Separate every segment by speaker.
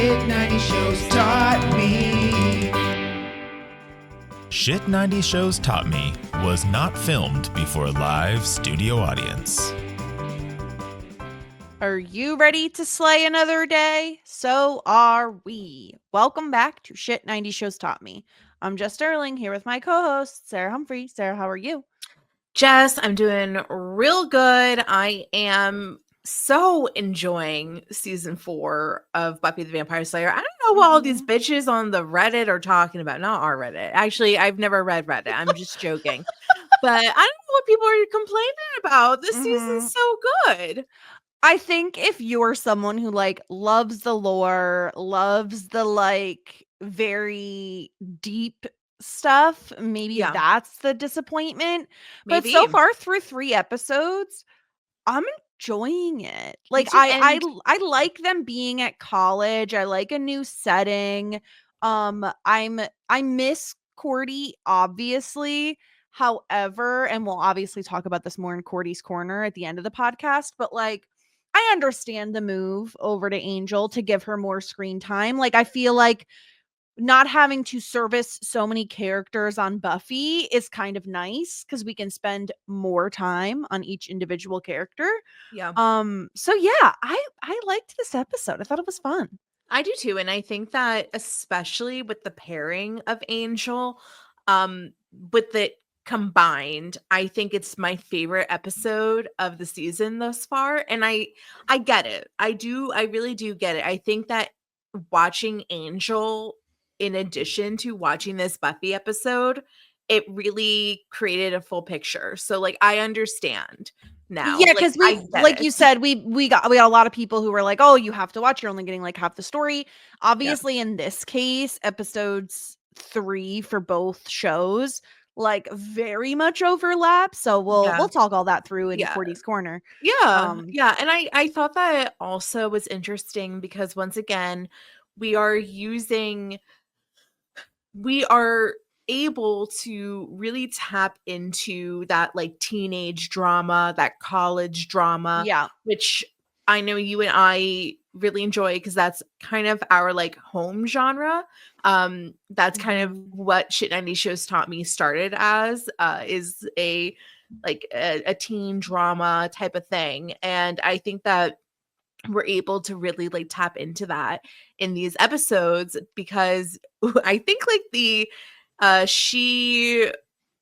Speaker 1: Shit 90 Shows Taught Me.
Speaker 2: Shit 90 Shows Taught Me was not filmed before a live studio audience.
Speaker 3: Are you ready to slay another day? So are we. Welcome back to Shit 90 Shows Taught Me. I'm Jess Sterling here with my co-host, Sarah Humphrey. Sarah, how are you?
Speaker 4: Jess, I'm doing real good. I am so enjoying season 4 of Buffy the Vampire Slayer. I don't know what all these bitches on the Reddit are talking about. Not our Reddit. Actually, I've never read Reddit. I'm just joking. But I don't know what people are complaining about. This season's so good.
Speaker 3: I think if you're someone who loves the lore, loves the very deep stuff, maybe that's the disappointment. But so far through 3 episodes, I'm enjoying it. I like them being at college. I like a new setting. I miss Cordy, obviously. However, and we'll obviously talk about this more in Cordy's Corner at the end of the podcast, but I understand the move over to Angel to give her more screen time. I feel like not having to service so many characters on Buffy is kind of nice because we can spend more time on each individual character.
Speaker 4: Yeah.
Speaker 3: So yeah, I liked this episode. I thought it was fun.
Speaker 4: I do too. And I think that especially with the pairing of Angel, with the combined, I think it's my favorite episode of the season thus far. And I get it. I really do get it. I think that watching Angel in addition to watching this Buffy episode, it really created a full picture. So I understand now.
Speaker 3: Yeah, because you said, we got a lot of people who were like, oh, you have to watch, you're only getting half the story. Obviously, in this case, episodes 3 for both shows very much overlap. So we'll talk all that through in Cordy's Corner.
Speaker 4: Yeah. And I thought that also was interesting because once again, we are able to really tap into that teenage drama, that college drama, which I know you and I really enjoy because that's kind of our home genre. That's kind of what Shit 90 Shows Taught Me started as, is a teen drama type of thing. And I think that we're able to really tap into that in these episodes because I think the She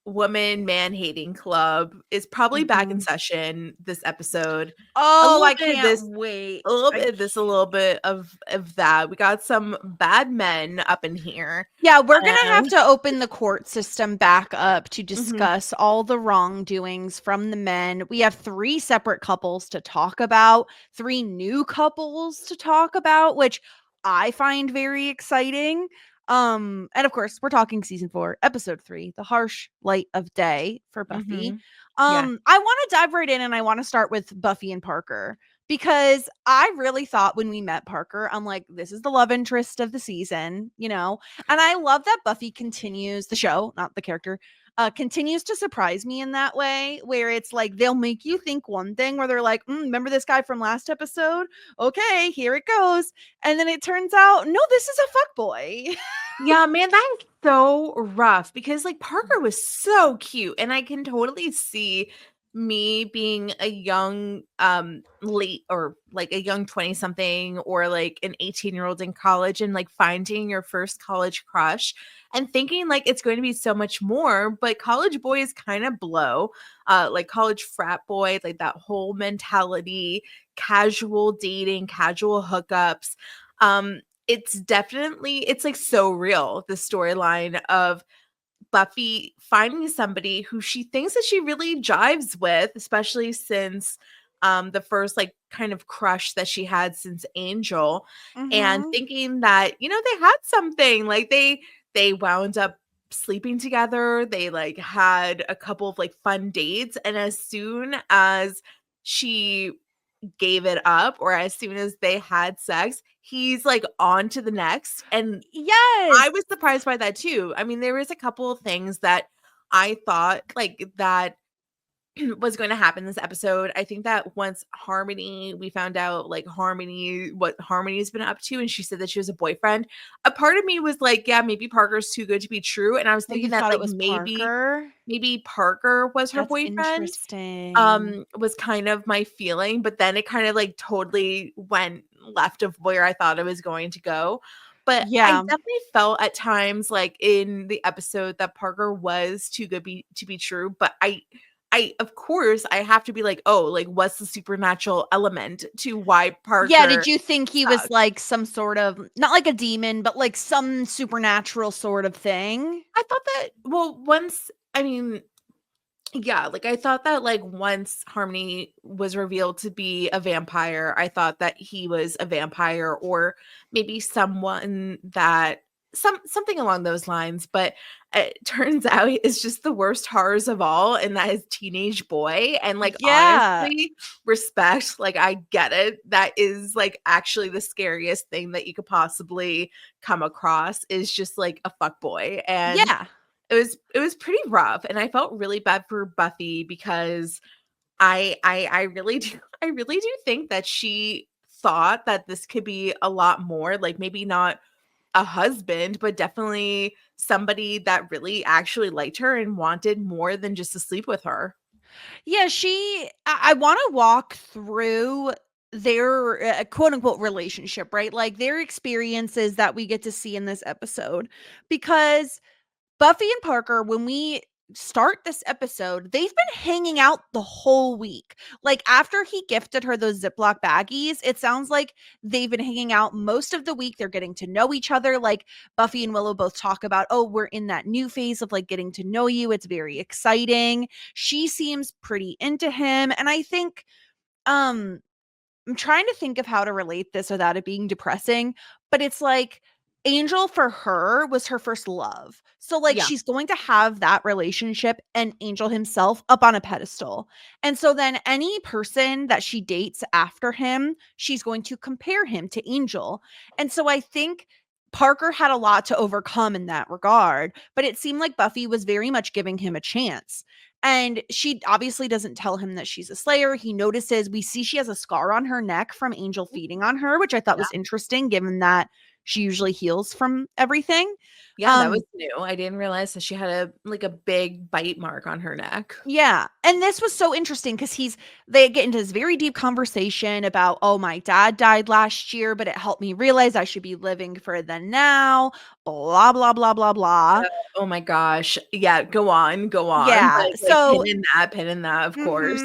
Speaker 4: Woman Man Hating Club is probably back in session this episode.
Speaker 3: Oh, I can't wait.
Speaker 4: A little bit of this, a little bit of that. We got some bad men up in here.
Speaker 3: Yeah, we're going to have to open the court system back up to discuss all the wrongdoings from the men. We have 3 separate couples to talk about, 3 new couples to talk about, which I find very exciting. And of course, we're talking season 4, episode 3, The Harsh Light of Day for Buffy. I want to dive right in and I want to start with Buffy and Parker because I really thought when we met Parker, I'm like, this is the love interest of the season, and I love that Buffy continues the show, not the character, continues to surprise me in that way where it's they'll make you think one thing where they're like, remember this guy from last episode? Okay, here it goes. And then it turns out, no, this is a fuckboy.
Speaker 4: Yeah, man, that's so rough because Parker was so cute and I can totally see me being a young late or a young 20 something or an 18-year-old in college and finding your first college crush and thinking it's going to be so much more, but college boys kind of blow, college frat boy, that whole mentality, casual dating, casual hookups. It's definitely, so real, the storyline of Buffy finding somebody who she thinks that she really jives with, especially since the first kind of crush that she had since Angel, and thinking that, they had something, they wound up sleeping together. They had a couple of fun dates. And as soon as she gave it up or as soon as they had sex, he's on to the next. And
Speaker 3: yes,
Speaker 4: I was surprised by that too. I mean, there was a couple of things that I thought that was going to happen this episode. I think that once we found out like what Harmony's been up to, and she said that she was a boyfriend. A part of me was like, yeah, maybe Parker's too good to be true. And I was
Speaker 3: Oh, you
Speaker 4: thinking that
Speaker 3: thought
Speaker 4: like
Speaker 3: it was
Speaker 4: maybe
Speaker 3: Parker?
Speaker 4: Parker was her
Speaker 3: That's
Speaker 4: boyfriend.
Speaker 3: interesting.
Speaker 4: Was kind of my feeling, but then it kind of like totally went left of where I thought it was going to go. But I
Speaker 3: Yeah.
Speaker 4: definitely felt at times like in the episode that Parker was too good to be true. But I of course I have to be like, oh, like what's the supernatural element to why
Speaker 3: Yeah, did
Speaker 4: Parker
Speaker 3: you think he was
Speaker 4: sucks?
Speaker 3: like some sort of not like a demon, but like some supernatural sort of thing?
Speaker 4: I thought that I mean, yeah, like I thought that like once Harmony was revealed to be a vampire, I thought that he was a vampire or maybe someone that something along those lines, but it turns out it's just the worst horrors of all, and that is teenage boy. And like
Speaker 3: Yeah.
Speaker 4: honestly, respect, like I get it. That is like actually the scariest thing that you could possibly come across is just like a fuck boy. And
Speaker 3: Yeah.
Speaker 4: it was pretty rough, and I felt really bad for Buffy because I really do I really do think that she thought that this could be a lot more, like maybe not a husband, but definitely somebody that really actually liked her and wanted more than just to sleep with her.
Speaker 3: Yeah, I wanna walk through their, quote, unquote, "relationship," right? Like, their experiences that we get to see in this episode, because Buffy and Parker, when we start this episode, they've been hanging out the whole week. Like after he gifted her those Ziploc baggies, it sounds like they've been hanging out most of the week. They're getting to know each other. Like Buffy and Willow both talk about, oh, we're in that new phase of like getting to know you. It's very exciting. She seems pretty into him. And I think um I'm trying to think of how to relate this without it being depressing, but it's like Angel for her was her first love. So like
Speaker 4: Yeah.
Speaker 3: she's going to have that relationship and Angel himself up on a pedestal. And so then any person that she dates after him, she's going to compare him to Angel. And so I think Parker had a lot to overcome in that regard, but it seemed like Buffy was very much giving him a chance. And she obviously doesn't tell him that she's a Slayer. He notices, we see she has a scar on her neck from Angel feeding on her, which I thought
Speaker 4: Yeah.
Speaker 3: was interesting given that she usually heals from everything.
Speaker 4: Yeah, that was new. I didn't realize that she had a big bite mark on her neck.
Speaker 3: Yeah. And this was so interesting because they get into this very deep conversation about, oh, my dad died last year, but it helped me realize I should be living for the now, blah, blah, blah, blah, blah.
Speaker 4: Oh my gosh. Yeah, go on, go on.
Speaker 3: Yeah.
Speaker 4: Like
Speaker 3: So
Speaker 4: pin in that, of course.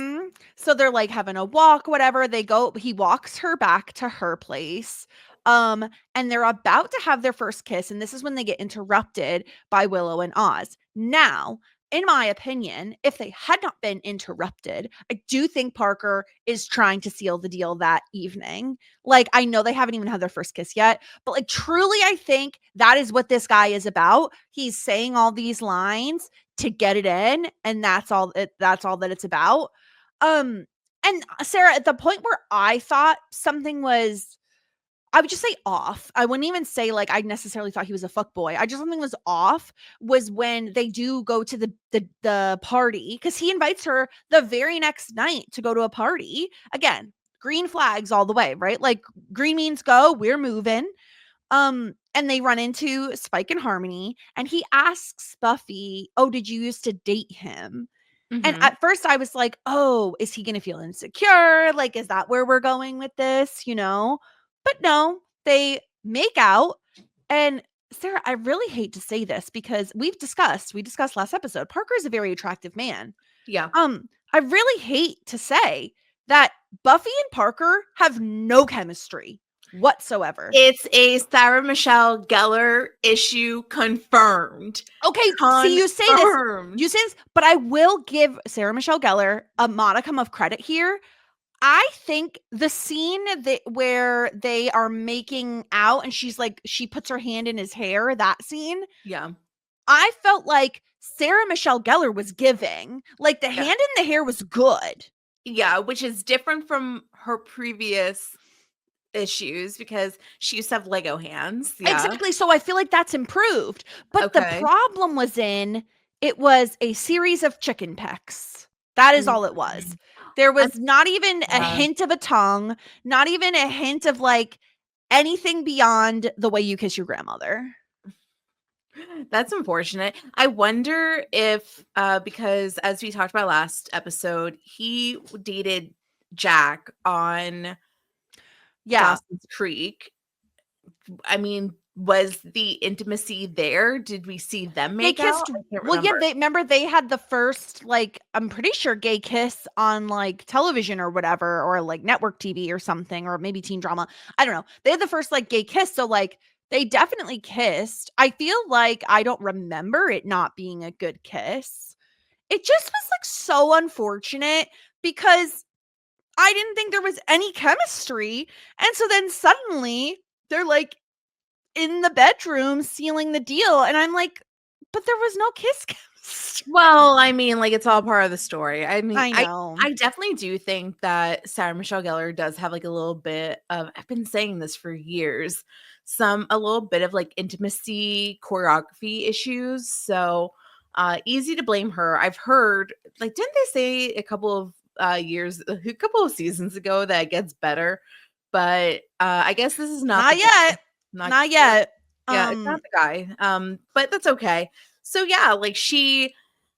Speaker 3: So they're like having a walk, whatever. He walks her back to her place. And they're about to have their first kiss, and this is when they get interrupted by Willow and Oz. Now, in my opinion, if they had not been interrupted, I do think Parker is trying to seal the deal that evening. Like, I know they haven't even had their first kiss yet, but like, truly, I think that is what this guy is about. He's saying all these lines to get it in, and that's all that it's about. And Sarah, at the point where I thought something was, I would just say off. I wouldn't even say like I necessarily thought he was a fuck boy. I just something was off was when they do go to the party, because he invites her the very next night to go to a party. Again, green flags all the way, right? Like green means go, we're moving. And they run into Spike and Harmony, and he asks Buffy, "Oh, did you used to date him?" And
Speaker 4: Mhm.
Speaker 3: at first I was like, "Oh, is he gonna feel insecure? Like, is that where we're going with this?" You know? But no, they make out. And Sarah, I really hate to say this because we discussed last episode, Parker is a very attractive man.
Speaker 4: Yeah.
Speaker 3: I really hate to say that Buffy and Parker have no chemistry whatsoever.
Speaker 4: It's a Sarah Michelle Gellar issue confirmed.
Speaker 3: Okay, see, you say this, but I will give Sarah Michelle Gellar a modicum of credit here. I think the scene where they are making out and she puts her hand in his hair, that scene,
Speaker 4: Yeah.
Speaker 3: I felt like Sarah Michelle Gellar was giving. Like the
Speaker 4: Yeah.
Speaker 3: hand in the hair was good.
Speaker 4: Yeah, which is different from her previous issues because she used to have Lego hands. Yeah.
Speaker 3: Exactly. So I feel like that's improved. But the
Speaker 4: Okay.
Speaker 3: problem was it was a series of chicken pecks. That is all it was. There was not even a
Speaker 4: Yeah.
Speaker 3: hint of a tongue, not even a hint of like anything beyond the way you kiss your grandmother.
Speaker 4: That's unfortunate. I wonder if, because as we talked about last episode, he dated Jack on
Speaker 3: Yeah.
Speaker 4: Dawson's Creek. I mean, was the intimacy there? Did we see them
Speaker 3: They
Speaker 4: make out?
Speaker 3: kissed.
Speaker 4: I can't
Speaker 3: Well, yeah,
Speaker 4: remember.
Speaker 3: they remember they had the first, like, I'm pretty sure gay kiss on like television or whatever, or like network TV or something, or maybe teen drama. I don't know. They had the first like gay kiss. So like they definitely kissed. I feel like I don't remember it not being a good kiss. It just was like so unfortunate because I didn't think there was any chemistry. And so then suddenly they're like in the bedroom sealing the deal. And I'm like, but there was no kiss chemistry.
Speaker 4: Well, I mean, like, it's all part of the story. I mean,
Speaker 3: I know.
Speaker 4: I definitely do think that Sarah Michelle Gellar does have like a little bit of, I've been saying this for years, a little bit of like intimacy choreography issues. So easy to blame her. I've heard, like, didn't they say a couple of seasons ago that it gets better? But I guess this is not
Speaker 3: Not
Speaker 4: the
Speaker 3: yet.
Speaker 4: guy.
Speaker 3: Not yet.
Speaker 4: Yeah, it's not the guy. But that's okay. So yeah, like she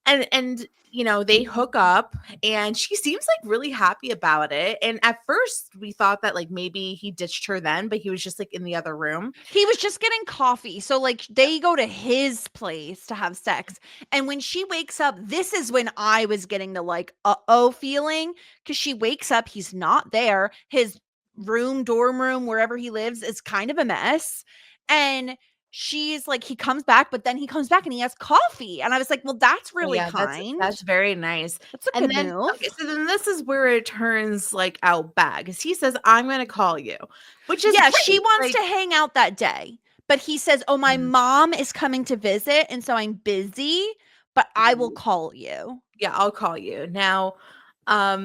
Speaker 4: and you know, they hook up and she seems like really happy about it. And at first we thought that like maybe he ditched her then, but he was just like in the other room.
Speaker 3: He was just getting coffee. So like they go to his place to have sex. And when she wakes up, this is when I was getting the like uh-oh feeling, because she wakes up, he's not there. His dorm room, wherever he lives, is kind of a mess. And she's like, he comes back, but then he comes back and he has coffee. And I was like, well, that's really
Speaker 4: Yeah,
Speaker 3: kind.
Speaker 4: that's very nice.
Speaker 3: That's a
Speaker 4: And
Speaker 3: good
Speaker 4: then
Speaker 3: move.
Speaker 4: okay, so then this is where it turns like out bad because he says, I'm gonna call you, which is
Speaker 3: Yeah,
Speaker 4: great.
Speaker 3: she wants
Speaker 4: Like,
Speaker 3: to hang out that day. But he says, oh, my mom is coming to visit. And so I'm busy, but I will call you.
Speaker 4: yeah, I'll call you. Now,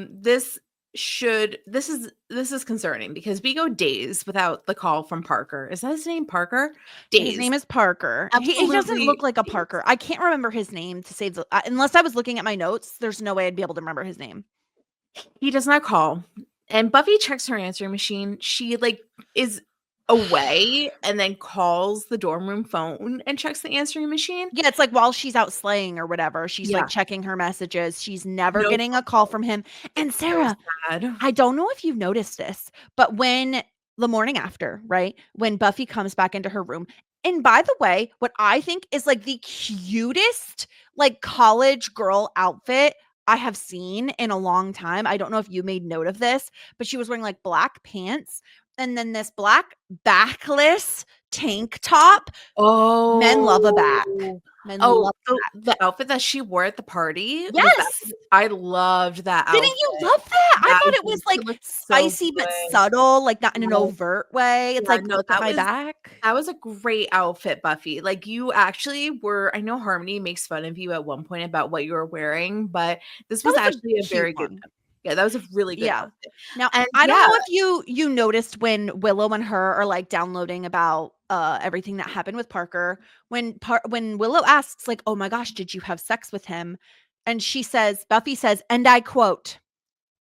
Speaker 4: this is concerning because we go days without the call from Parker. Is that his name, Parker? Days.
Speaker 3: His name is Parker. He doesn't look like a Parker. I can't remember his name to save the unless I was looking at my notes. There's no way I'd be able to remember his name.
Speaker 4: He does not call. And Buffy checks her answering machine. She like is away and then calls the dorm room phone and checks the answering machine.
Speaker 3: Yeah, it's like while she's out slaying or whatever, she's
Speaker 4: Yeah.
Speaker 3: like checking her messages. She's never
Speaker 4: No
Speaker 3: getting a call from him. And
Speaker 4: So
Speaker 3: Sarah,
Speaker 4: sad.
Speaker 3: I don't know if you've noticed this, but when the morning after, right? When Buffy comes back into her room, and by the way, what I think is like the cutest like college girl outfit I have seen in a long time. I don't know if you made note of this, but she was wearing like black pants and then this black backless tank top.
Speaker 4: Oh,
Speaker 3: Men love a back. Men love
Speaker 4: the outfit that she wore at the party.
Speaker 3: Yes.
Speaker 4: I loved that outfit.
Speaker 3: Didn't you love that? I thought it was like
Speaker 4: looked so
Speaker 3: spicy but
Speaker 4: good.
Speaker 3: subtle, like not in an
Speaker 4: No.
Speaker 3: overt way. It's
Speaker 4: Yeah,
Speaker 3: like,
Speaker 4: no,
Speaker 3: look at
Speaker 4: that
Speaker 3: my
Speaker 4: was-
Speaker 3: back.
Speaker 4: That was a great outfit, Buffy. Like you actually were. I know Harmony makes fun of you at one point about what you were wearing, but this was
Speaker 3: That was a
Speaker 4: actually a
Speaker 3: cute
Speaker 4: very
Speaker 3: one.
Speaker 4: good. Yeah, that was a really good
Speaker 3: Yeah.
Speaker 4: outfit.
Speaker 3: Now,
Speaker 4: And
Speaker 3: I don't
Speaker 4: yeah,
Speaker 3: know if you noticed when Willow and her are like downloading about everything that happened with Parker, when Willow asks like, "Oh my gosh, did you have sex with him?" And Buffy says, and I quote,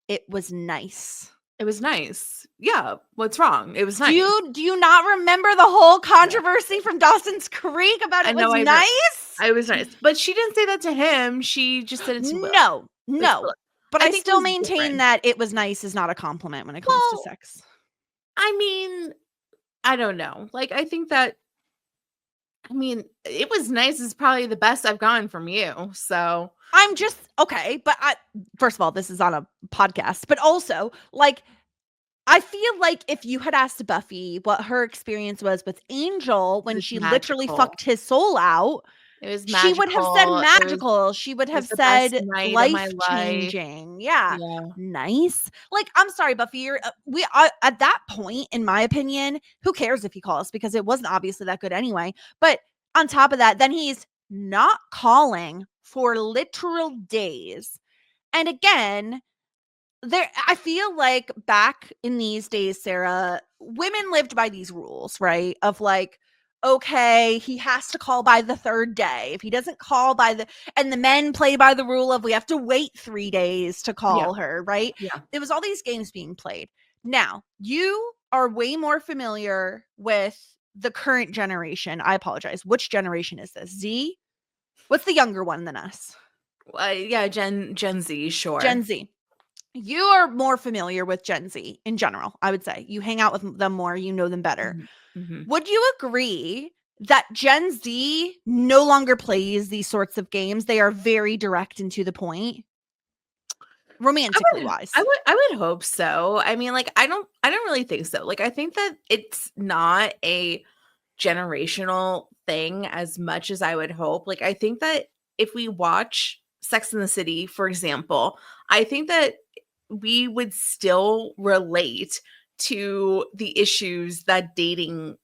Speaker 3: "It was nice."
Speaker 4: it was nice. Yeah, what's wrong? It was nice.
Speaker 3: Do you not remember the whole controversy from Dawson's Creek about it was nice?
Speaker 4: It was nice, but she didn't say that to him. She just said it to Willow.
Speaker 3: No. But I
Speaker 4: think
Speaker 3: still
Speaker 4: it was
Speaker 3: maintain
Speaker 4: different.
Speaker 3: that it was nice is not a compliment when it comes to
Speaker 4: Well,
Speaker 3: sex.
Speaker 4: I mean, I don't know. Like, I think that, I mean, it was nice is probably the best I've gotten from you. So
Speaker 3: I'm just okay, but first of all, this is on a podcast, but also like I feel like if you had asked Buffy what her experience was with Angel when she literally
Speaker 4: magical.
Speaker 3: fucked his soul out,
Speaker 4: it was
Speaker 3: she would have said
Speaker 4: magical.
Speaker 3: magical. She would have
Speaker 4: the best
Speaker 3: said
Speaker 4: night of my
Speaker 3: life
Speaker 4: life.
Speaker 3: changing. Yeah.
Speaker 4: Yeah.
Speaker 3: Nice. Like, I'm sorry, Buffy. You're at that point, in my opinion, who cares if he calls because it wasn't obviously that good anyway. But on top of that, then he's not calling for literal days. And again, I feel like back in these days, Sarah, women lived by these rules, right? Of like, okay, he has to call by the 3rd day. If he doesn't call and the men play by the rule of we have to wait 3 days to call her, right?
Speaker 4: Yeah.
Speaker 3: It was all these games being played. Now, you are way more familiar with the current generation. I apologize. Which generation is this? Z? What's the younger one than us?
Speaker 4: Yeah, Gen Z, sure.
Speaker 3: Gen Z. You are more familiar with Gen Z in general, I would say. You hang out with them more, you know them better.
Speaker 4: Mm-hmm.
Speaker 3: Would you agree that Gen Z no longer plays these sorts of games? They are very direct and to the point, romantically wise.
Speaker 4: I would hope so. I mean, like, I don't really think so. Like, I think that it's not a generational thing as much as I would hope. Like, I think that if we watch Sex and the City, for example, I think that we would still relate to the issues that dating,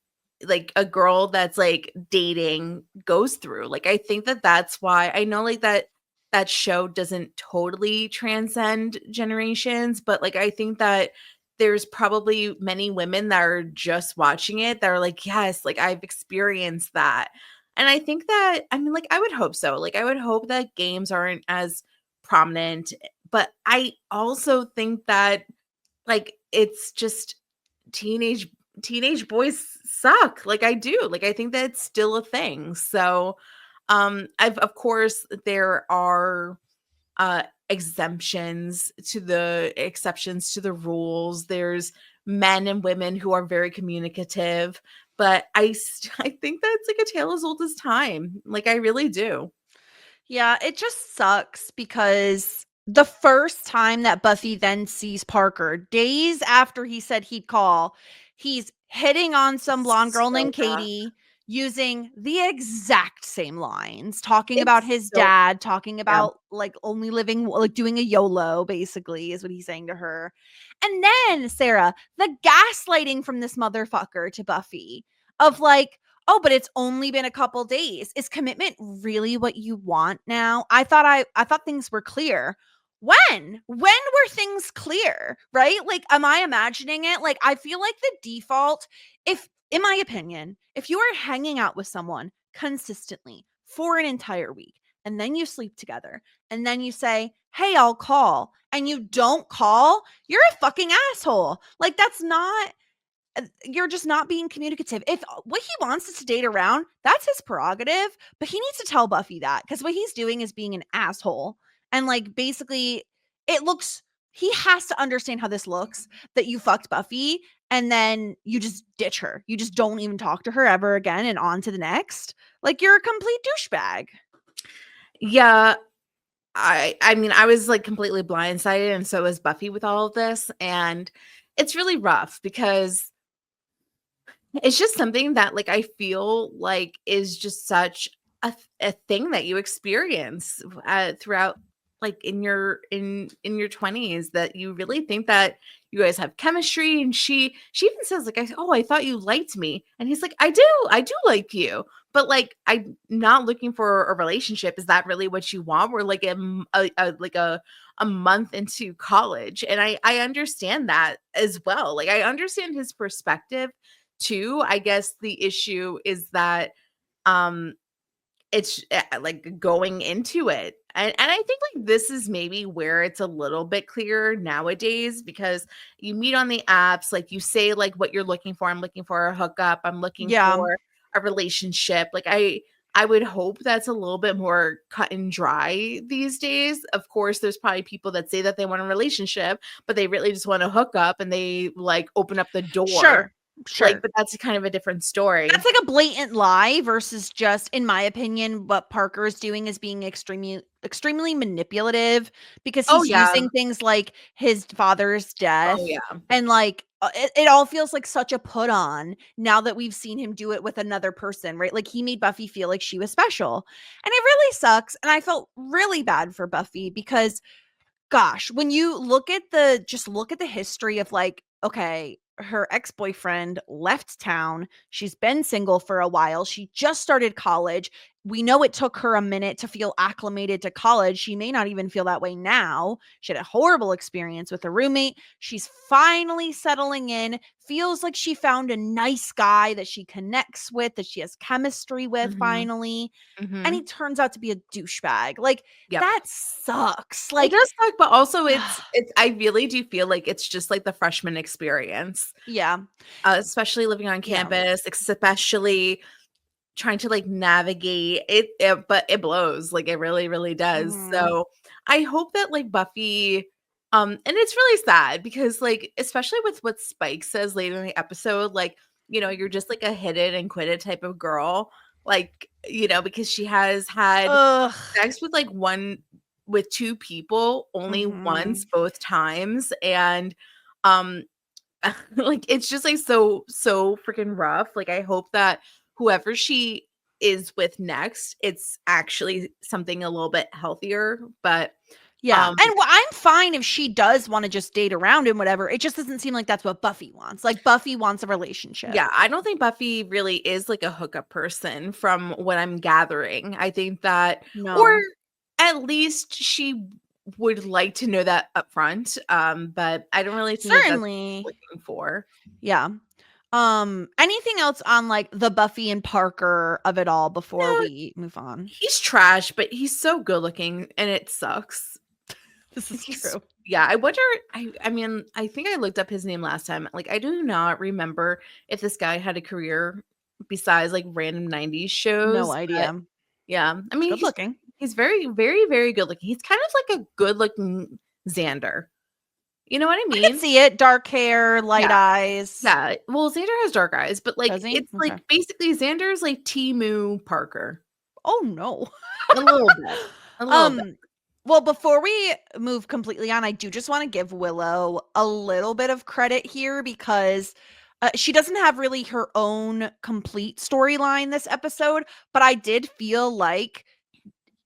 Speaker 4: like a girl that's like dating goes through. Like, I think that that's why I know like that show doesn't totally transcend generations, but like I think that there's probably many women that are just watching it that are like, yes, like I've experienced that. And I think that, I mean, like, I would hope so. Like, I would hope that games aren't as prominent, but I also think that, like, it's just teenage boys suck. Like, I do. Like, I think that it's still a thing. So, I've of course there are exceptions to the rules. There's men and women who are very communicative, but I think that's like a tale as old as time. Like, I really do.
Speaker 3: Yeah, it just sucks because the first time that Buffy then sees Parker, days after he said he'd call, he's hitting on some blonde girl
Speaker 4: So
Speaker 3: named
Speaker 4: rough.
Speaker 3: Katie using the exact same lines, talking
Speaker 4: It's
Speaker 3: about his
Speaker 4: so
Speaker 3: dad, talking
Speaker 4: yeah.
Speaker 3: about like only living, like doing a YOLO, basically, is what he's saying to her. And then, Sarah, the gaslighting from this motherfucker to Buffy of like, oh, but it's only been a couple days. Is commitment really what you want now? I thought things were clear. When were things clear? Right? Like, am I imagining it? Like, I feel like the default, if in my opinion, if you are hanging out with someone consistently for an entire week and then you sleep together and then you say, "Hey, I'll call," and you don't call, you're a fucking asshole. Like, that's not, you're just not being communicative. If what he wants is to date around, that's his prerogative, but he needs to tell Buffy that, because what he's doing is being an asshole. And like, basically, it looks, he has to understand how this looks, that you fucked Buffy and then you just ditch her. You just don't even talk to her ever again and on to the next. Like, you're a complete douchebag.
Speaker 4: Yeah. I mean, I was like completely blindsided, and so was Buffy with all of this. And it's really rough because it's just something that, like, I feel like is just such a thing that you experience throughout, like, in your 20s, that you really think that you guys have chemistry. And she even says, like, "Oh, I thought you liked me," and he's like, I do like you, but like, I'm not looking for a relationship. Is that really what you want? We're like a month into college, and I understand that as well. Like, I understand his perspective too. I guess the issue is that um it's like going into it. And I think like this is maybe where it's a little bit clearer nowadays, because you meet on the apps, like you say like what you're looking for. I'm looking for a hookup. I'm looking
Speaker 3: Yeah.
Speaker 4: for a relationship. Like, I would hope that's a little bit more cut and dry these days. Of course, there's probably people that say that they want a relationship, but they really just want to hook up, and they like open up the door.
Speaker 3: Sure.
Speaker 4: Like, but that's kind of a different story.
Speaker 3: That's like a blatant lie versus just, in my opinion, what Parker is doing is being extremely manipulative, because
Speaker 4: Oh,
Speaker 3: he's
Speaker 4: yeah.
Speaker 3: using things like his father's death.
Speaker 4: Oh, yeah.
Speaker 3: And like, it all feels like such a put on now that we've seen him do it with another person, right? Like, he made Buffy feel like she was special. And it really sucks. And I felt really bad for Buffy because, gosh, when you look at the history of like, okay, her ex-boyfriend left town. She's been single for a while. She just started college. we know it took her a minute to feel acclimated to college. She may not even feel that way now. She had a horrible experience with a roommate. She's finally settling in, feels like she found a nice guy that she connects with, that she has chemistry with finally. And he turns out to be a douchebag. Like, that sucks. Like,
Speaker 4: it does suck, but also it's I really do feel like it's just like the freshman experience.
Speaker 3: Yeah.
Speaker 4: Especially living on campus, especially trying to like navigate it, but it blows. Like, it really, really does. So I hope that like Buffy, and it's really sad because like, especially with what Spike says later in the episode, like, you know, you're just like a hit it and quit it type of girl. Like, you know, because she has had sex with two people only once, both times. And like, it's just like so freaking rough. Like, I hope that whoever she is with next, it's actually something a little bit healthier. But
Speaker 3: yeah, and I'm fine if she does want to just date around and whatever. It just doesn't seem like that's what Buffy wants. Like, Buffy wants a relationship.
Speaker 4: Yeah, I don't think Buffy really is like a hookup person from what I'm gathering. I think that, or at least she would like to know that up front. But I don't really think that's what she's looking for.
Speaker 3: Yeah. Anything else on like the Buffy and Parker of it all before we move on?
Speaker 4: He's trash, but he's so good looking and it sucks.
Speaker 3: This is true.
Speaker 4: Yeah, I wonder, I mean, I think I looked up his name last time. Like, I do not remember if this guy had a career besides like random 90s shows.
Speaker 3: No idea.
Speaker 4: Yeah. I mean,
Speaker 3: good looking.
Speaker 4: He's very, very, very good looking. He's kind of like a good looking Xander. You know what I mean?
Speaker 3: I can see it. Dark hair, light eyes.
Speaker 4: Yeah. Well, Xander has dark eyes, but like, it's like basically Xander's like Temu Parker.
Speaker 3: Oh, no.
Speaker 4: A little bit. A little bit.
Speaker 3: Well, before we move completely on, I do just want to give Willow a little bit of credit here because she doesn't have really her own complete storyline this episode, but I did feel like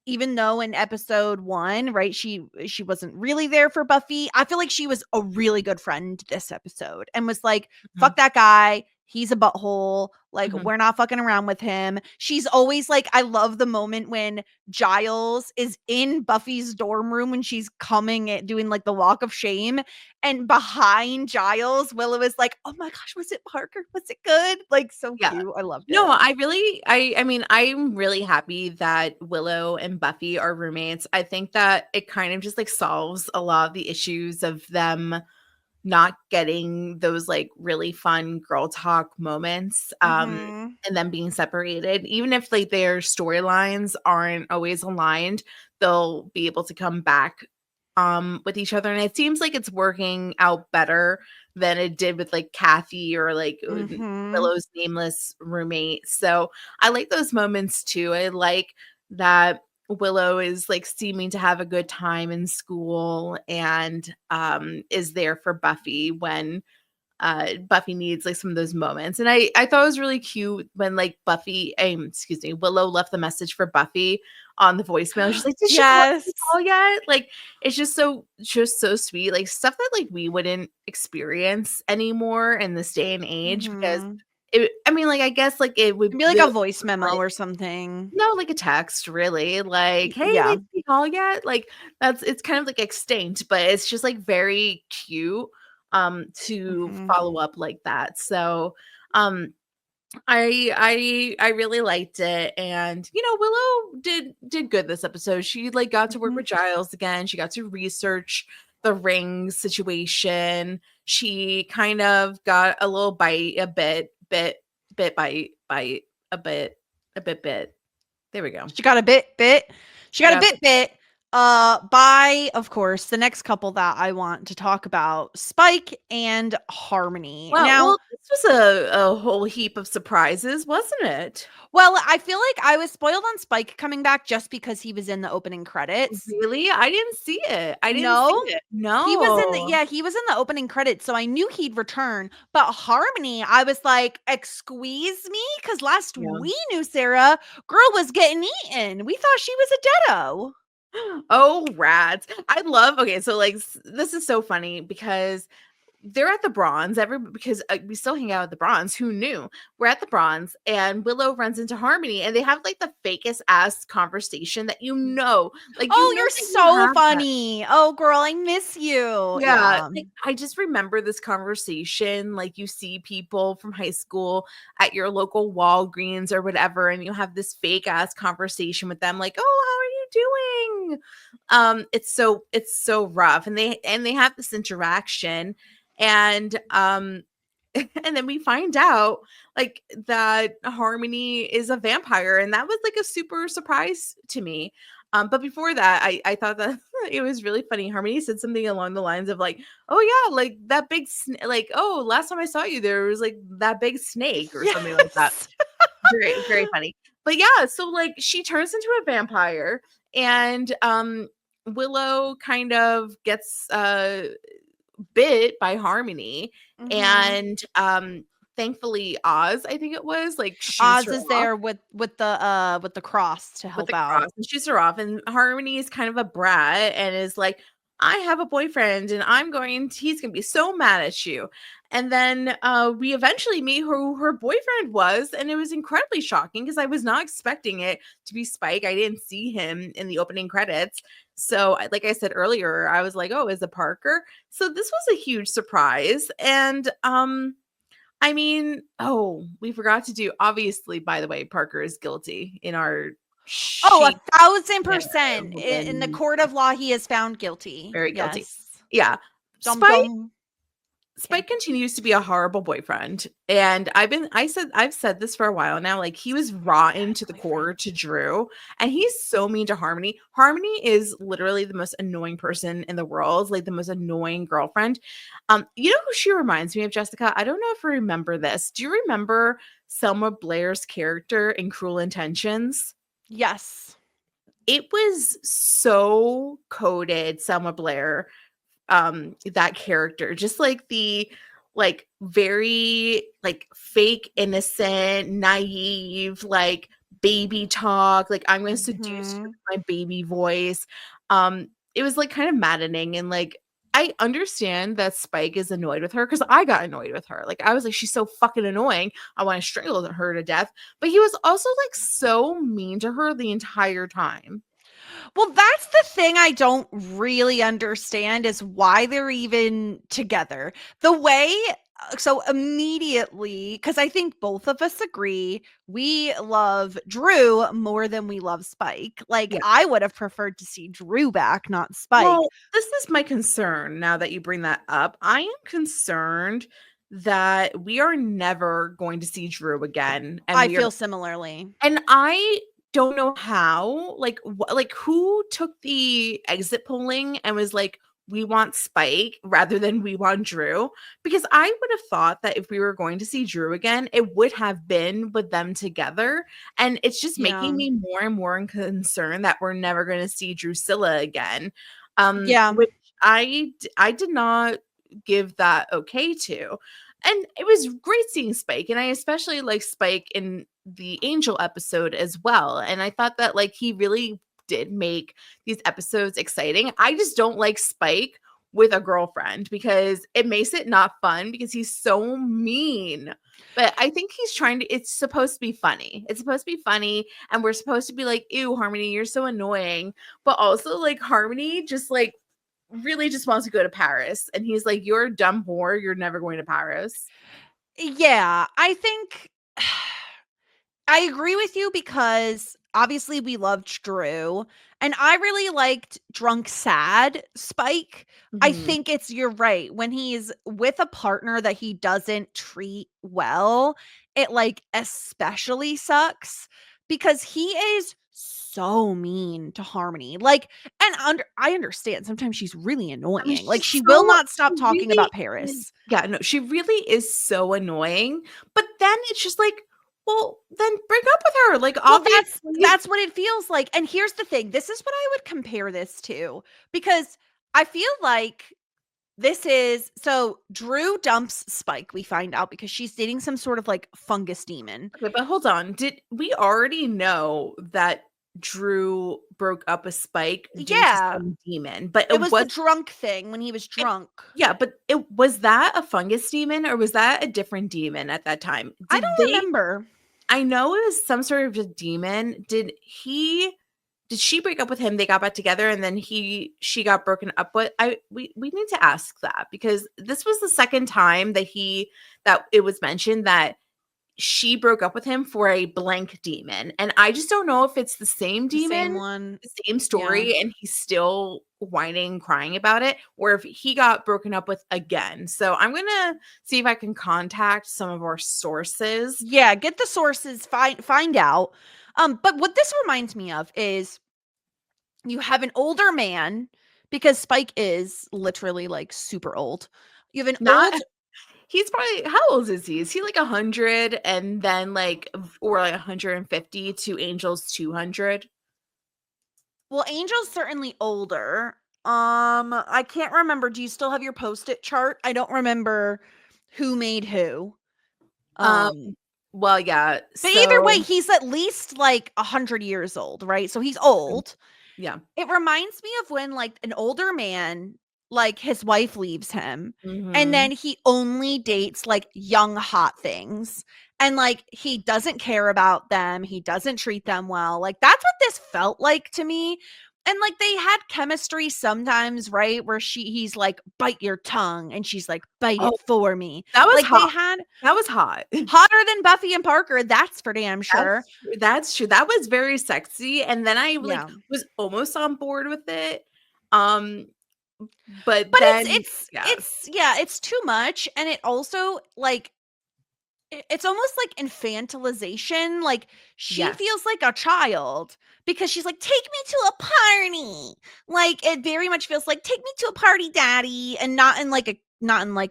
Speaker 3: even though in episode 1, right, she wasn't really there for Buffy, I feel like she was a really good friend this episode and was like, fuck that guy. He's a butthole. Like, we're not fucking around with him. She's always like, I love the moment when Giles is in Buffy's dorm room when she's coming at doing like the walk of shame. And behind Giles, Willow is like, oh my gosh, was it Parker? Was it good? Like, so cute. I loved it.
Speaker 4: No, I mean, I'm really happy that Willow and Buffy are roommates. I think that it kind of just like solves a lot of the issues of them not getting those like really fun girl talk moments and then being separated. Even if like their storylines aren't always aligned, they'll be able to come back with each other. And it seems like it's working out better than it did with like Kathy or like Willow's nameless roommate. So I like those moments too. I like that Willow is like seeming to have a good time in school and is there for Buffy when Buffy needs like some of those moments. And I thought it was really cute when like Willow left the message for Buffy on the voicemail. She's like, did she call yet? Like, it's just so sweet. Like, stuff that like we wouldn't experience anymore in this day and age because I guess like it would
Speaker 3: be like a voice memo or something.
Speaker 4: No, like a text, really. Like, hey, did you call yet? Like, it's kind of like extinct, but it's just like very cute to follow up like that. So I really liked it. And you know, Willow did good this episode. She like got to work with Giles again. She got to research the ring situation. She kind of got a little bite, a bit. There we go.
Speaker 3: She got a bit. She got a bit. By, of course, the next couple that I want to talk about, Spike and Harmony.
Speaker 4: Well, this was a whole heap of surprises, wasn't it?
Speaker 3: Well, I feel like I was spoiled on Spike coming back just because he was in the opening credits.
Speaker 4: Really? I didn't see it. No.
Speaker 3: He was in the opening credits, so I knew he'd return. But Harmony, I was like, excuse me? Because last we knew Sarah, girl was getting eaten. We thought she was a deado.
Speaker 4: Oh, rats. So like this is so funny because they're at the Bronze, because we still hang out at the Bronze. Who knew? We're at the Bronze, and Willow runs into Harmony, and they have like the fakest ass conversation that like
Speaker 3: Oh,
Speaker 4: that
Speaker 3: you're
Speaker 4: you
Speaker 3: so
Speaker 4: have that.
Speaker 3: funny. Oh, girl, I miss you.
Speaker 4: Yeah, like, I just remember this conversation. Like, you see people from high school at your local Walgreens or whatever, and you have this fake ass conversation with them, like, "Oh, how are you doing?" It's so rough, and they have this interaction, and and then we find out like that Harmony is a vampire, and that was like a super surprise to me. But before that, I thought that it was really funny. Harmony said something along the lines of like, "Oh yeah, like that big like, oh, last time I saw you, there was like that big snake or something like that." Very, very funny. But yeah, so like she turns into a vampire, and Willow kind of gets bit by Harmony, and thankfully Oz, I think it was, like,
Speaker 3: Oz is there with the cross to help out.
Speaker 4: And shoots her off, and Harmony is kind of a brat and is like, "I have a boyfriend and he's gonna be so mad at you." And then we eventually meet who her boyfriend was, and it was incredibly shocking because I was not expecting it to be Spike. I didn't see him in the opening credits. So, like I said earlier, I was like, "Oh, is it Parker?" So this was a huge surprise. And I mean, we forgot to do, obviously, by the way, Parker is guilty in our
Speaker 3: 1,000%. In the court of law, he is found guilty.
Speaker 4: Very guilty.
Speaker 3: Yes.
Speaker 4: Yeah.
Speaker 3: Dum,
Speaker 4: Spike
Speaker 3: dum.
Speaker 4: Spike continues to be a horrible boyfriend. And I've said this for a while now, like, he was rotten to the core to Drew, and he's so mean to Harmony. Harmony is literally the most annoying person in the world, like the most annoying girlfriend. You know who she reminds me of, Jessica? I don't know if you remember this. Do you remember Selma Blair's character in Cruel Intentions?
Speaker 3: Yes.
Speaker 4: It was so coded, Selma Blair, that character, just like the like very like fake, innocent, naive, like baby talk, like, I'm going to seduce you with my baby voice. It was like kind of maddening, and like I understand that Spike is annoyed with her, because I got annoyed with her. Like, I was like, she's so fucking annoying, I want to strangle her to death. But he was also like so mean to her the entire time.
Speaker 3: Well, that's the thing I don't really understand, is why they're even together. The way, so immediately, because I think both of us agree, we love Drew more than we love Spike. Like,
Speaker 4: Yeah.
Speaker 3: I would have preferred to see Drew back, not Spike.
Speaker 4: Well, this is my concern now that you bring that up. I am concerned that we are never going to see Drew again. And
Speaker 3: I feel similarly.
Speaker 4: And I don't know how, like, like, who took the exit polling and was like, we want Spike rather than we want Drew? Because I would have thought that if we were going to see Drew again, it would have been with them together. And it's just making me more and more concerned that we're never going to see Drusilla again. Which I did not give that okay to. And it was great seeing Spike, and I especially like Spike in the Angel episode as well. And I thought that, like, he really did make these episodes exciting. I just don't like Spike with a girlfriend, because it makes it not fun, because he's so mean. But I think he's it's supposed to be funny. It's supposed to be funny, and we're supposed to be like, ew, Harmony, you're so annoying. But also, like, Harmony just like really just wants to go to Paris, and he's like, you're a dumb whore, you're never going to Paris.
Speaker 3: Yeah, I think I agree with you, because obviously we loved Drew, and I really liked drunk sad Spike. I think you're right, when he's with a partner that he doesn't treat well, it like especially sucks, because he is so mean to Harmony. Like, and I understand sometimes she's really annoying.
Speaker 4: I mean,
Speaker 3: like, she will not stop talking about Paris.
Speaker 4: Yeah, no, she really is so annoying. But then it's just like, well, then break up with her. Like,
Speaker 3: well,
Speaker 4: obviously,
Speaker 3: that's what it feels like. And here's the thing. This is what I would compare this to, because I feel like so Drew dumps Spike, we find out, because she's dating some sort of like fungus demon.
Speaker 4: Okay, but hold on. Did we already know that Drew broke up with Spike due to
Speaker 3: Yeah.
Speaker 4: some demon, but
Speaker 3: It was the drunk thing when he was drunk.
Speaker 4: Yeah, but was that a fungus demon or was that a different demon at that time?
Speaker 3: I don't remember.
Speaker 4: I know it was some sort of a demon. Did she break up with him? They got back together and then she got broken up with. We need to ask that because this was the second time that it was mentioned that she broke up with him for a blank demon. And I just don't know if it's the same demon,
Speaker 3: same one,
Speaker 4: the same story, and he's still whining, crying about it, or if he got broken up with again. So I'm going to see if I can contact some of our sources.
Speaker 3: Yeah, get the sources, find out. But what this reminds me of is you have an older man, because Spike is literally like super old. You have an old
Speaker 4: He's probably, how old is he? Is he like 100 and then like, or like 150 to Angel's 200?
Speaker 3: Well, Angel's certainly older. I can't remember. Do you still have your Post-it chart? I don't remember who made who.
Speaker 4: Well, yeah.
Speaker 3: But either way, he's at least like 100 years old, right? So he's old.
Speaker 4: Yeah.
Speaker 3: It reminds me of when like an older man, like his wife leaves him, and then he only dates like young hot things, and like he doesn't care about them, he doesn't treat them well. Like that's what this felt like to me. And like they had chemistry sometimes, right? Where he's like, bite your tongue, and she's like, bite it for me.
Speaker 4: That was
Speaker 3: like
Speaker 4: hot.
Speaker 3: That was hot. Hotter than Buffy and Parker, that's for damn sure.
Speaker 4: That's true. That was very sexy. And then I was almost on board with it. But then,
Speaker 3: it's too much. And it also like it's almost like infantilization. Like she feels like a child because she's like, take me to a party. Like it very much feels like, take me to a party, daddy, and not in like a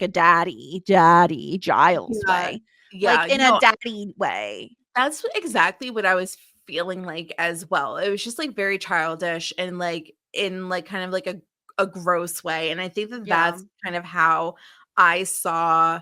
Speaker 3: daddy Giles way. Like in a daddy way.
Speaker 4: That's exactly what I was feeling like as well. It was just like very childish and like in like kind of like a gross way. And I think that's kind of how I saw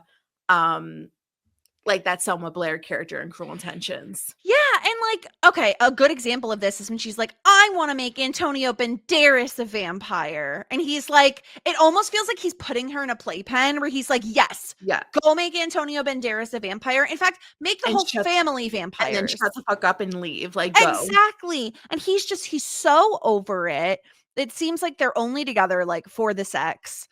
Speaker 4: like that Selma Blair character in Cruel Intentions.
Speaker 3: Yeah, and like, okay, a good example of this is when she's like, I want to make Antonio Banderas a vampire. And he's like, it almost feels like he's putting her in a playpen where he's like, yes, go make Antonio Banderas a vampire. In fact, make the whole family vampires.
Speaker 4: And then shut the fuck up and leave. Like, go.
Speaker 3: Exactly. And he's so over it. It seems like they're only together like for the sex.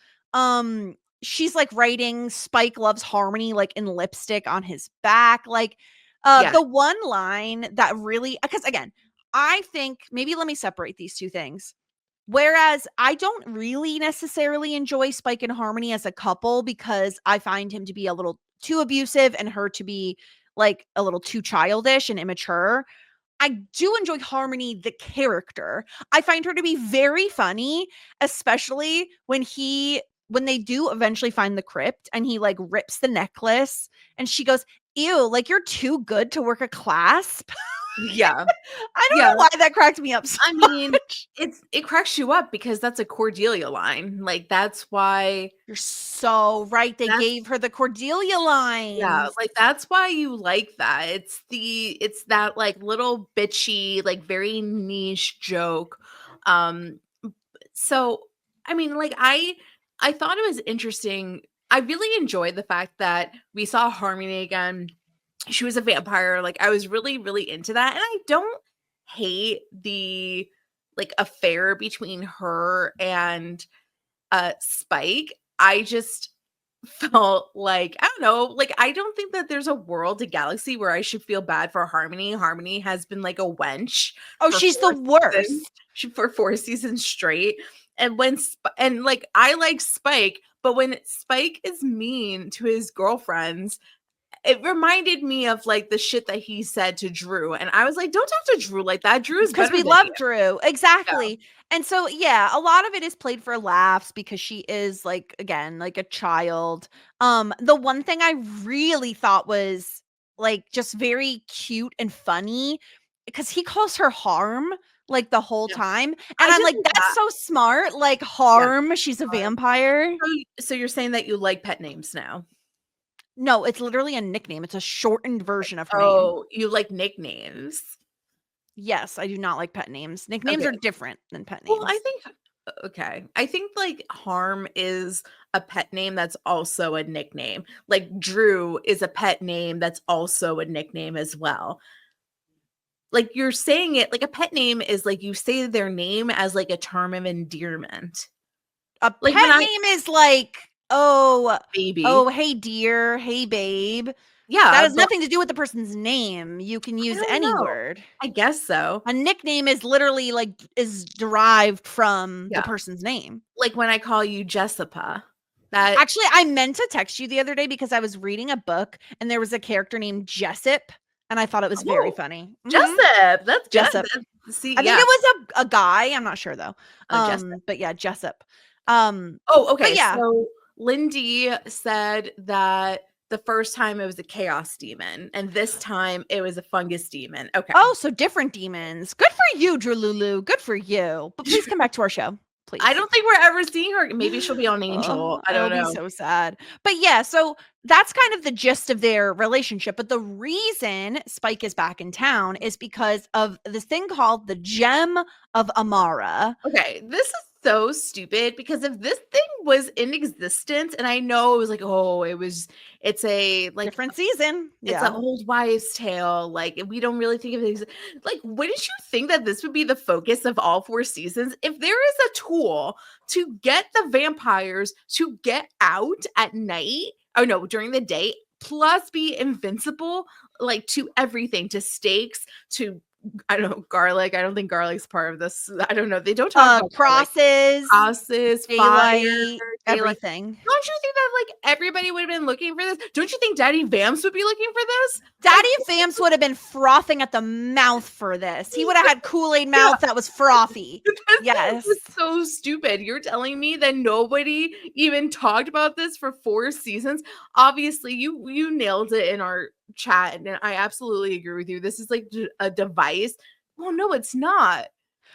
Speaker 3: She's like writing Spike loves Harmony like in lipstick on his back. Like the one line that really, because again, I think maybe let me separate these two things. Whereas I don't really necessarily enjoy Spike and Harmony as a couple because I find him to be a little too abusive and her to be like a little too childish and immature. I do enjoy Harmony, the character. I find her to be very funny, especially when they do eventually find the crypt and he like rips the necklace and she goes, ew, like you're too good to work a clasp.
Speaker 4: Yeah.
Speaker 3: I don't know why that cracked me up so much.
Speaker 4: It cracks you up because that's a Cordelia line. Like that's why
Speaker 3: you're so right. They gave her the Cordelia line.
Speaker 4: Yeah, like that's why you like that. It's that like little bitchy, like very niche joke. So I mean, like I thought it was interesting. I really enjoyed the fact that we saw Harmony again. She was a vampire. Like I was really, really into that. And I don't hate the like affair between her and Spike. I just felt like, I don't know, like I don't think that there's a world, a galaxy where I should feel bad for Harmony. Harmony has been like a wench.
Speaker 3: Oh, she's the worst.
Speaker 4: For 4 seasons straight. And and like I like Spike, but when Spike is mean to his girlfriends, it reminded me of like the shit that he said to Drew. And I was like, don't talk to Drew like that. Drew is
Speaker 3: because we love Drew. Exactly. Yeah. And so, yeah, a lot of it is played for laughs because she is like, again, like a child. The one thing I really thought was like just very cute and funny because he calls her Harm like the whole time. And I'm like, that's so smart. Like Harm, she's a vampire.
Speaker 4: So you're saying that you like pet names now?
Speaker 3: No, it's literally a nickname. It's a shortened version of her name.
Speaker 4: Oh, you like nicknames?
Speaker 3: Yes, I do not like pet names. Nicknames are different than pet names.
Speaker 4: Well, I think like Harm is a pet name that's also a nickname. Like Drew is a pet name that's also a nickname as well. Like you're saying it like a pet name is like you say their name as like a term of endearment.
Speaker 3: A
Speaker 4: Like
Speaker 3: pet name is like, oh,
Speaker 4: baby.
Speaker 3: oh, hey dear, hey babe.
Speaker 4: Yeah.
Speaker 3: That has nothing to do with the person's name. You can use any word.
Speaker 4: I guess so.
Speaker 3: A nickname is literally like is derived from the person's name.
Speaker 4: Like when I call you Jessica. That
Speaker 3: actually, I meant to text you the other day because I was reading a book and there was a character named Jessup, and I thought it was very funny.
Speaker 4: Jessup. That's
Speaker 3: Jessup.
Speaker 4: See,
Speaker 3: I think it was a guy. I'm not sure though.
Speaker 4: Jessup.
Speaker 3: But yeah, Jessup.
Speaker 4: Okay.
Speaker 3: Yeah.
Speaker 4: So Lindy said that the first time it was a chaos demon, and this time it was a fungus demon. Okay.
Speaker 3: Oh, so different demons. Good for you, Drew Lulu. Good for you. But please come back to our show. Please.
Speaker 4: I don't think we're ever seeing her. Maybe she'll be on Angel. I don't know.
Speaker 3: It'll be so sad. But yeah, so that's kind of the gist of their relationship. But the reason Spike is back in town is because of this thing called the Gem of Amara.
Speaker 4: Okay, this is so stupid because if this thing was in existence, and I know it was like, oh, it's a like
Speaker 3: different season.
Speaker 4: It's an old wives' tale. Like we don't really think of it. Like, wouldn't you think that this would be the focus of all 4 seasons? If there is a tool to get the vampires to get out at night, oh no, during the day, plus be invincible, like to everything, to stakes, to I don't know, garlic. I don't think garlic's part of this. I don't know. They don't talk about
Speaker 3: crosses,
Speaker 4: fire,
Speaker 3: everything.
Speaker 4: Don't you think that like everybody would have been looking for this? Don't you think Daddy Vamps would be looking for this?
Speaker 3: Daddy Vamps would have been frothing at the mouth for this. He would have had Kool-Aid mouth that was frothy. Yes.
Speaker 4: This is so stupid. You're telling me that nobody even talked about this for 4 seasons? Obviously, you nailed it in our chat, and I absolutely agree with you. This is like a device. Well, no, it's not.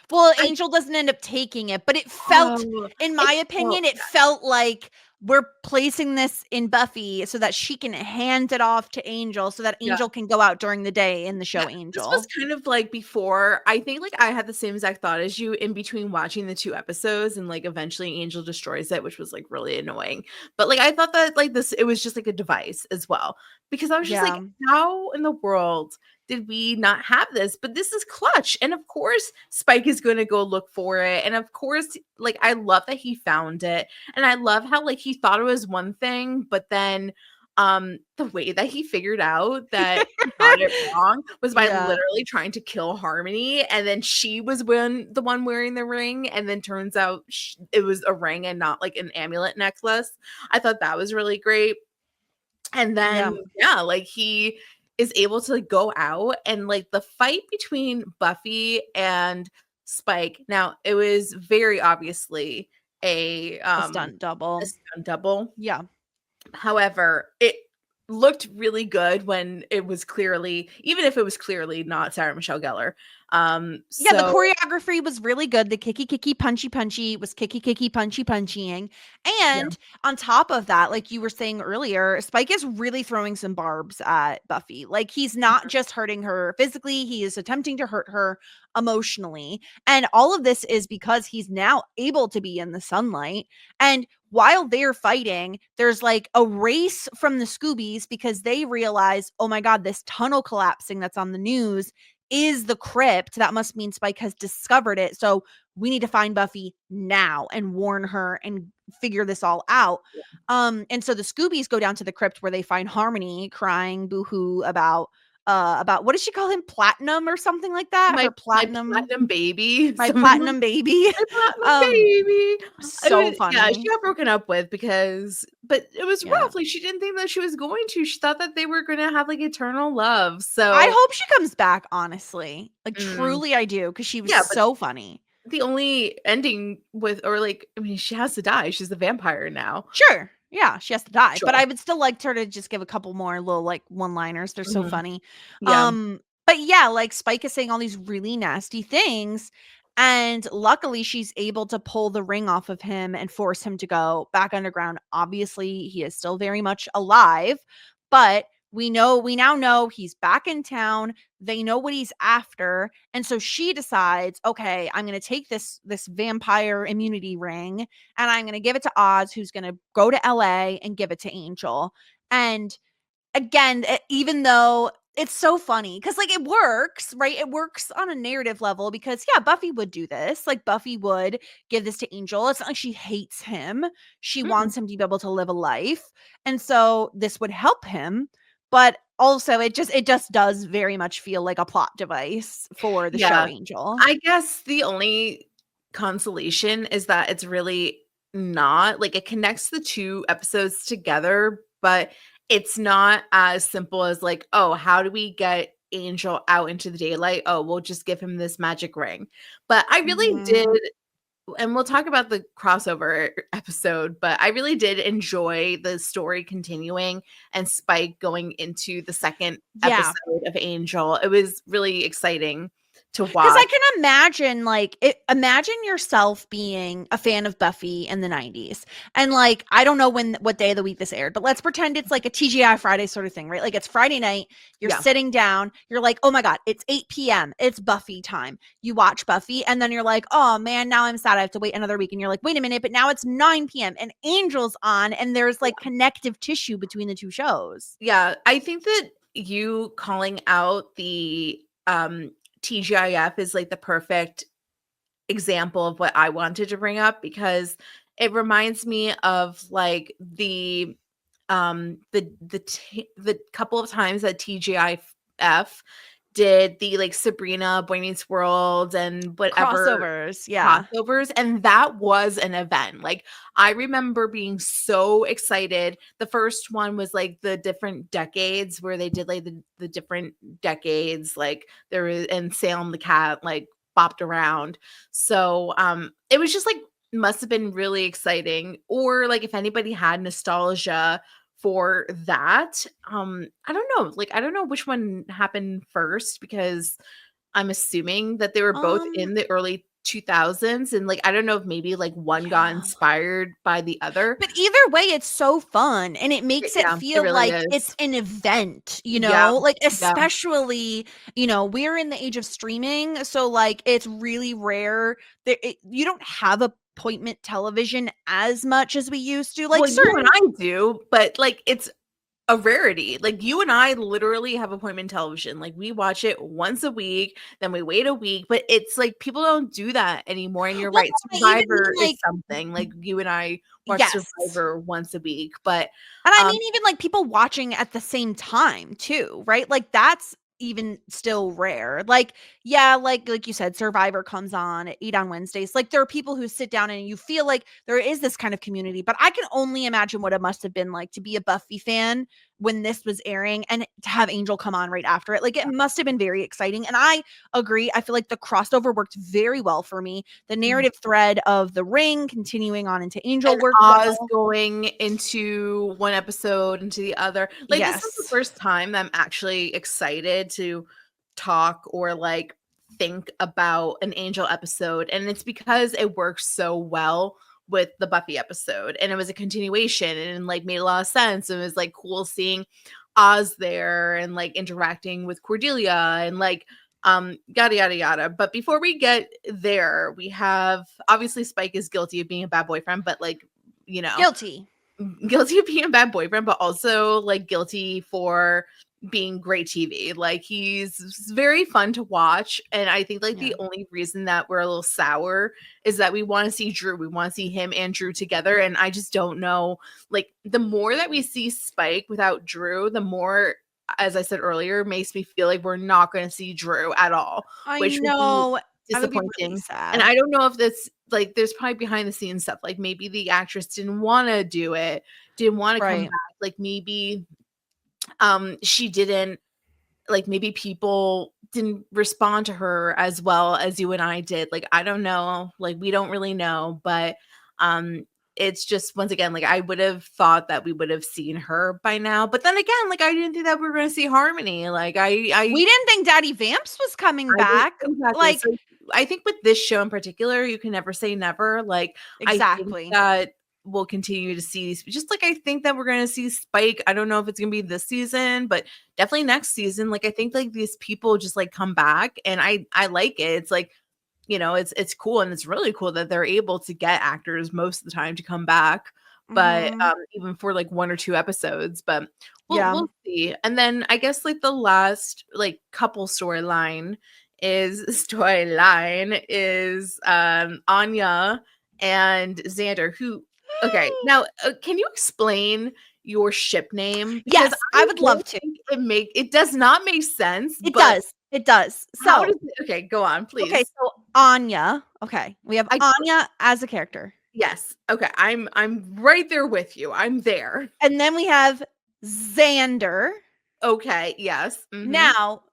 Speaker 3: Well, Angel doesn't end up taking it, but it felt, in my opinion, it felt like we're placing this in Buffy so that she can hand it off to Angel so that Angel can go out during the day in the show Angel.
Speaker 4: This was kind of like before, I think like I had the same exact thought as you in between watching the 2 episodes, and like eventually Angel destroys it, which was like really annoying. But like I thought that like this, it was just like a device as well. Because I was just like, how in the world did we not have this? But this is clutch. And of course, Spike is going to go look for it. And of course, like, I love that he found it. And I love how, like, he thought it was one thing, but then the way that he figured out that he got it wrong was by literally trying to kill Harmony. And then she was the one wearing the ring. And then turns out it was a ring and not like an amulet necklace. I thought that was really great. And then, like he is able to like go out, and like the fight between Buffy and Spike. Now, it was very obviously a
Speaker 3: stunt double. Yeah.
Speaker 4: However, it looked really good when it was clearly, even if it was clearly not Sarah Michelle Gellar.
Speaker 3: The choreography was really good. The kicky punchy was kicky punching. And on top of that, like you were saying earlier, Spike is really throwing some barbs at Buffy. Like he's not just hurting her physically, he is attempting to hurt her emotionally. And all of this is because he's now able to be in the sunlight. And while they're fighting, there's like a race from the Scoobies because they realize, oh my God, this tunnel collapsing that's on the news is the crypt. That must mean Spike has discovered it. So we need to find Buffy now and warn her and figure this all out. And so the Scoobies go down to the crypt where they find Harmony crying boohoo about what does she call him? Platinum or something like that?
Speaker 4: My platinum baby.
Speaker 3: My platinum baby.
Speaker 4: My platinum baby.
Speaker 3: So funny.
Speaker 4: Yeah, she got broken up with but it was rough. Like she didn't think that she was going to. She thought that they were going to have like eternal love. So
Speaker 3: I hope she comes back, honestly. Like truly I do, because she was so funny.
Speaker 4: The only ending she has to die. She's a vampire now.
Speaker 3: Sure. Yeah, she has to die. Sure. But I would still like her to just give a couple more little like one-liners. They're so funny. Yeah. But yeah, like Spike is saying all these really nasty things. And luckily she's able to pull the ring off of him and force him to go back underground. Obviously, he is still very much alive, but we now know he's back in town. They know what he's after. And so she decides, okay, I'm going to take this vampire immunity ring and I'm going to give it to Oz, who's going to go to LA and give it to Angel. And again, even though it's so funny because like it works, right? It works on a narrative level because yeah, Buffy would do this. Like Buffy would give this to Angel. It's not like she hates him. She wants him to be able to live a life. And so this would help him. But also it just does very much feel like a plot device for the show Angel.
Speaker 4: I guess the only consolation is that it's really not like it connects the two episodes together, but it's not as simple as like, oh, how do we get Angel out into the daylight? Oh, we'll just give him this magic ring. But I really did, and we'll talk about the crossover episode, but I really did enjoy the story continuing and Spike going into the second episode of Angel. It was really exciting to watch.
Speaker 3: Because I can imagine, like, imagine yourself being a fan of Buffy in the 90s. And, like, I don't know what day of the week this aired, but let's pretend it's like a TGI Friday sort of thing, right? Like, it's Friday night. You're sitting down. You're like, oh my God, it's 8 p.m. It's Buffy time. You watch Buffy, and then you're like, oh man, now I'm sad. I have to wait another week. And you're like, wait a minute, but now it's 9 p.m. and Angel's on, and there's like connective tissue between the two shows.
Speaker 4: Yeah, I think that you calling out the TGIF is like the perfect example of what I wanted to bring up because it reminds me of like the couple of times that TGIF did the like Sabrina Boy Meets World and whatever crossovers, and that was an event. Like I remember being so excited. The first one was like the different decades where they did like the different decades, like there was, and Salem the cat like bopped around. So it was just like must have been really exciting. Or like if anybody had nostalgia for that, I don't know, like I don't know which one happened first because I'm assuming that they were both in the early 2000s, and like I don't know if maybe like one got inspired by the other,
Speaker 3: but either way it's so fun and it makes it feel really like it's an event, you know, like especially you know, we're in the age of streaming, so like it's really rare that you don't have appointment television as much as we used to. Like
Speaker 4: you and I do, but like it's a rarity. Like you and I literally have appointment television. Like we watch it once a week, then we wait a week, but it's like people don't do that anymore. And you're right, Survivor is something like you and I watch Survivor once a week. But
Speaker 3: and I mean even like people watching at the same time too, right? Like that's even still rare. Like like you said, Survivor comes on at 8 on Wednesdays. Like there are people who sit down and you feel like there is this kind of community, but I can only imagine what it must have been like to be a Buffy fan when this was airing and to have Angel come on right after it. Like it must have been very exciting. And I agree. I feel like the crossover worked very well for me. The narrative thread of the ring continuing on into Angel
Speaker 4: and
Speaker 3: worked
Speaker 4: Oz
Speaker 3: well.
Speaker 4: Going into one episode into the other. Like this is the first time that I'm actually excited to talk or like think about an Angel episode, and it's because it works so well with the Buffy episode, and it was a continuation and like made a lot of sense. It was like cool seeing Oz there and like interacting with Cordelia and like yada yada yada. But before we get there, we have obviously Spike is guilty of being a bad boyfriend, but like, you know,
Speaker 3: guilty
Speaker 4: of being a bad boyfriend, but also like guilty for being great TV. Like he's very fun to watch, and I think like the only reason that we're a little sour is that we want to see Drew. We want to see him and Drew together, and I just don't know. Like the more that we see Spike without Drew, the more, as I said earlier, makes me feel like we're not going to see Drew at all.
Speaker 3: Which know.
Speaker 4: Disappointing.
Speaker 3: Really sad.
Speaker 4: And I don't know if that's like there's probably behind the scenes stuff. Like maybe the actress didn't want to do it, didn't want to come back. Like maybe she didn't, like maybe people didn't respond to her as well as you and I did. Like I don't know, like we don't really know, but it's just once again, like I would have thought that we would have seen her by now, but then again, like I didn't think that we were going to see Harmony. Like we
Speaker 3: didn't think Daddy Vamps was coming back.
Speaker 4: Exactly.
Speaker 3: Like
Speaker 4: so I think with this show in particular, you can never say never. Like
Speaker 3: exactly
Speaker 4: I think that we'll continue to see these, just like I think that we're going to see Spike. I don't know if it's going to be this season, but definitely next season. Like I think like these people just like come back, and I like it. It's like, you know, it's cool, and it's really cool that they're able to get actors most of the time to come back, but even for like 1 or 2 episodes, but we'll see. And then I guess like the last like couple storyline is Anya and Xander, who okay, now can you explain your ship name?
Speaker 3: Yes, I would love to.
Speaker 4: It does not make sense.
Speaker 3: It does. So
Speaker 4: how does it, okay, go on, please.
Speaker 3: Okay, so Anya. Okay, we have Anya as a character.
Speaker 4: Yes. Okay, I'm right there with you. I'm there.
Speaker 3: And then we have Xander.
Speaker 4: Okay, yes. Mm-hmm.
Speaker 3: Now,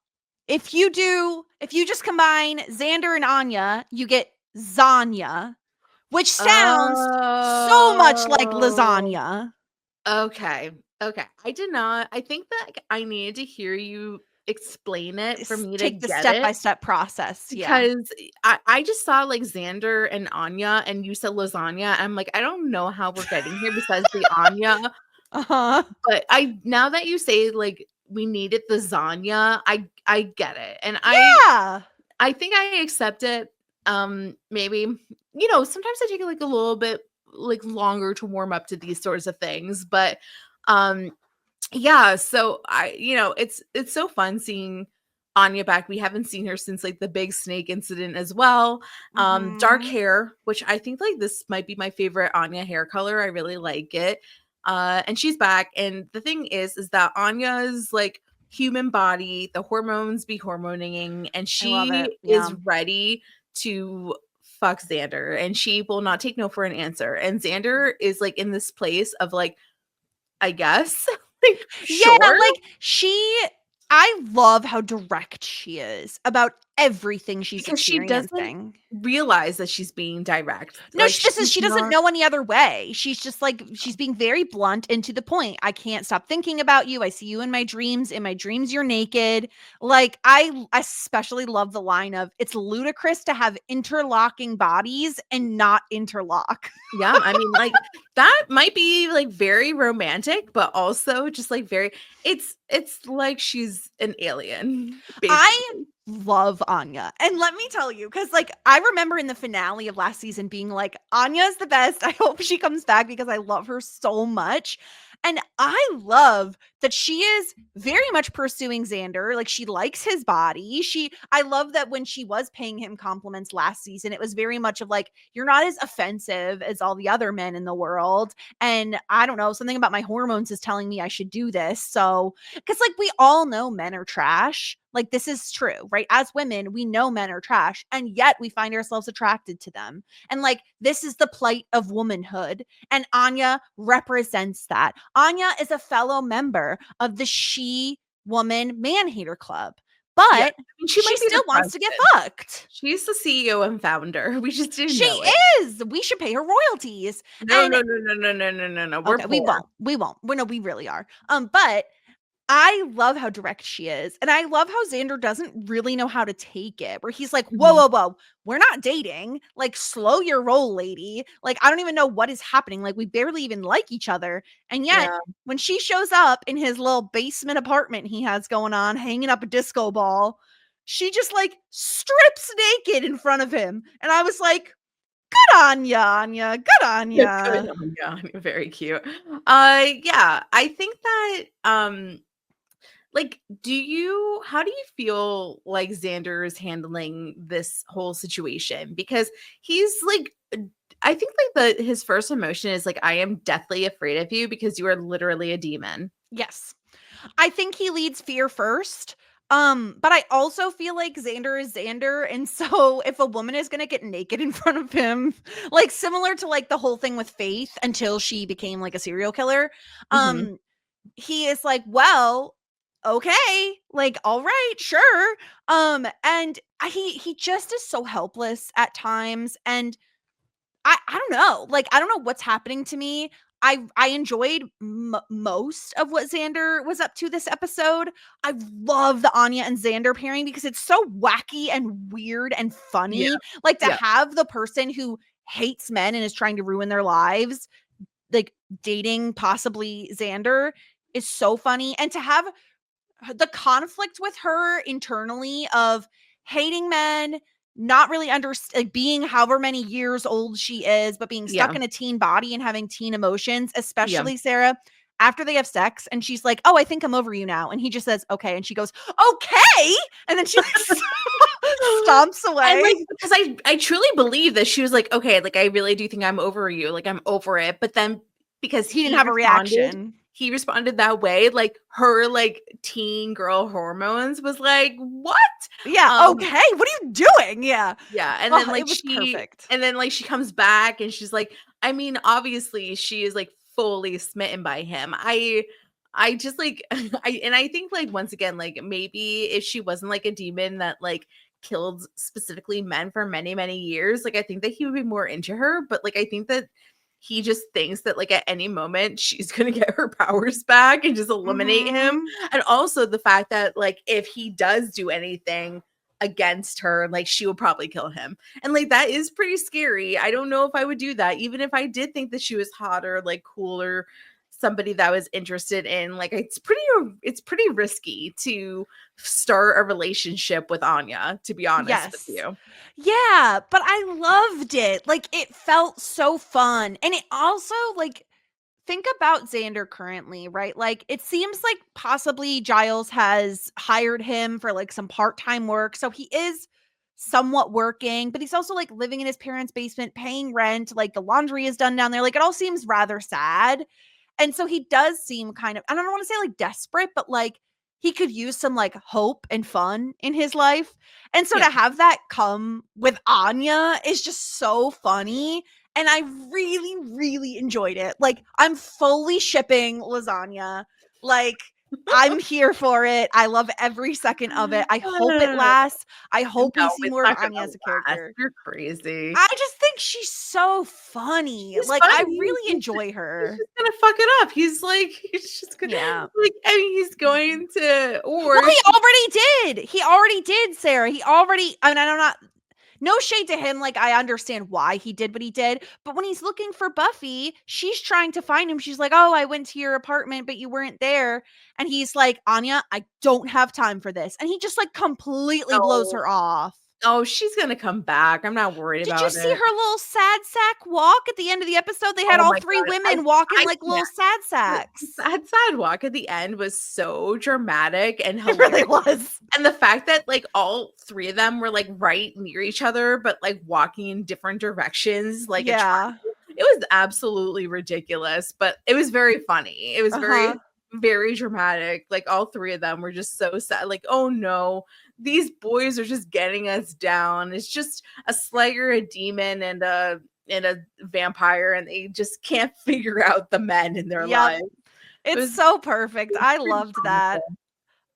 Speaker 3: if you just combine Xander and Anya, you get Zanya, which sounds so much like lasagna.
Speaker 4: Okay. I think that I needed to hear you explain it for me to
Speaker 3: take the
Speaker 4: get
Speaker 3: step-by-step process.
Speaker 4: Because I just saw like Xander and Anya, and you said lasagna. I'm like, I don't know how we're getting here besides the Anya. But now that you say like we needed the Zanya, I get it. And I think I accept it. Maybe, you know, sometimes I take it like a little bit like longer to warm up to these sorts of things, but yeah, so you know, it's so fun seeing Anya back. We haven't seen her since like the big snake incident as well. Dark hair, which I think like this might be my favorite Anya hair color. I really like it. And she's back. And the thing is that Anya's like human body, the hormones be hormoning, and she is ready to fuck Xander, and she will not take no for an answer. And Xander is like in this place of like, I guess. Like, sure.
Speaker 3: Yeah, like I love how direct she is about everything she's experiencing.
Speaker 4: She doesn't realize that she's being direct.
Speaker 3: No, like, she doesn't know any other way. She's just like, she's being very blunt and to the point. I can't stop thinking about you. I see you in my dreams. In my dreams, you're naked. Like, I especially love the line of, it's ludicrous to have interlocking bodies and not interlock.
Speaker 4: Yeah, I mean, like, that might be like very romantic, but also just like very, it's like she's an alien. Basically.
Speaker 3: I love Anya. And let me tell you, because like I remember in the finale of last season being like, Anya's the best. I hope she comes back because I love her so much. And I love that she is very much pursuing Xander. Like, she likes his body. I love that when she was paying him compliments last season, it was very much of like, you're not as offensive as all the other men in the world. And I don't know, something about my hormones is telling me I should do this. So, because like we all know men are trash. Like, this is true, right? As women, we know men are trash, and yet we find ourselves attracted to them. And like, this is the plight of womanhood. And Anya represents that. Anya is a fellow member of the She Woman Man Hater Club. But yeah, I mean, she still wants to get fucked.
Speaker 4: She's the CEO and founder. We just didn't know
Speaker 3: it. She is. We should pay her royalties.
Speaker 4: No.
Speaker 3: Okay, we won't. No, we really are. But I love how direct she is. And I love how Xander doesn't really know how to take it, where he's like, whoa, we're not dating. Like, slow your roll, lady. Like, I don't even know what is happening. Like, we barely even like each other. And yet, when she shows up in his little basement apartment he has going on, hanging up a disco ball, she just like strips naked in front of him. And I was like, good on ya, Anya. Good on ya.
Speaker 4: Good on ya. Very cute. Yeah, I think that like, how do you feel like Xander is handling this whole situation? Because he's like, I think like his first emotion is like, I am deathly afraid of you because you are literally a demon.
Speaker 3: Yes. I think he leads fear first. But I also feel like Xander is Xander. And so if a woman is going to get naked in front of him, like similar to like the whole thing with Faith until she became like a serial killer, he is like, well, okay, like, all right, sure. And he just is so helpless at times. And I don't know, like, I don't know what's happening to me. I enjoyed most of what Xander was up to this episode. I love the Anya and Xander pairing because it's so wacky and weird and funny. Like, to have the person who hates men and is trying to ruin their lives like dating possibly Xander is so funny. And to have the conflict with her internally of hating men, not really being however many years old she is, but being stuck in a teen body and having teen emotions, especially Sarah, after they have sex and she's like, oh, I think I'm over you now. And he just says, okay. And she goes, okay. And then she like, stomps away.
Speaker 4: And like, because I truly believe that she was like, okay, like I really do think I'm over you. Like I'm over it. But then because
Speaker 3: he didn't have a reaction.
Speaker 4: He responded that way, like her like teen girl hormones was like, what?
Speaker 3: Yeah, okay, what are you doing? Yeah.
Speaker 4: And then like
Speaker 3: it was perfect.
Speaker 4: And then like she comes back and she's like, I mean, obviously she is like fully smitten by him. I just like I think like once again, like maybe if she wasn't like a demon that like killed specifically men for many, many years, like I think that he would be more into her. But like I think that he just thinks that like at any moment she's gonna get her powers back and just eliminate him. And also the fact that like if he does do anything against her, like she will probably kill him. And like that is pretty scary. I don't know if I would do that, even if I did think that she was hotter, like cooler, somebody that was interested in, like it's pretty risky to start a relationship with Anya, to be honest with you.
Speaker 3: Yeah, but I loved it. Like it felt so fun. And it also like think about Xander currently, right? Like it seems like possibly Giles has hired him for like some part-time work. So he is somewhat working, but he's also like living in his parents' basement, paying rent, like the laundry is done down there. Like it all seems rather sad. And so he does seem kind of, I don't want to say like desperate, but like he could use some like hope and fun in his life. And so to have that come with Anya is just so funny. And I really, really enjoyed it. Like I'm fully shipping Lasagna. Like I'm here for it. I love every second of it. I hope it lasts. I hope we see more of Anya as a character.
Speaker 4: You're crazy.
Speaker 3: I just think she's so funny.
Speaker 4: She's
Speaker 3: like
Speaker 4: funny.
Speaker 3: I really enjoy her.
Speaker 4: He's just gonna fuck it up. He's just gonna like I mean he's going to or
Speaker 3: well, he already did, Sarah. I'm not no shade to him. Like, I understand why he did what he did. But when he's looking for Buffy, she's trying to find him. She's like, oh, I went to your apartment, but you weren't there. And he's like, Anya, I don't have time for this. And he just like completely blows her off.
Speaker 4: Oh, she's going to come back. I'm not worried about it.
Speaker 3: Did you see her little sad sack walk at the end of the episode? They had all three women walking like little sad sacks.
Speaker 4: Sad walk at the end was so dramatic and hilarious.
Speaker 3: It really was.
Speaker 4: And the fact that like all three of them were like right near each other, but like walking in different directions. Like, it was absolutely ridiculous, but it was very funny. It was very, very dramatic. Like all three of them were just so sad. Like, oh no. These boys are just getting us down. It's just a Slayer, a demon, and a vampire, and they just can't figure out the men in their lives.
Speaker 3: It's so perfect. I loved that.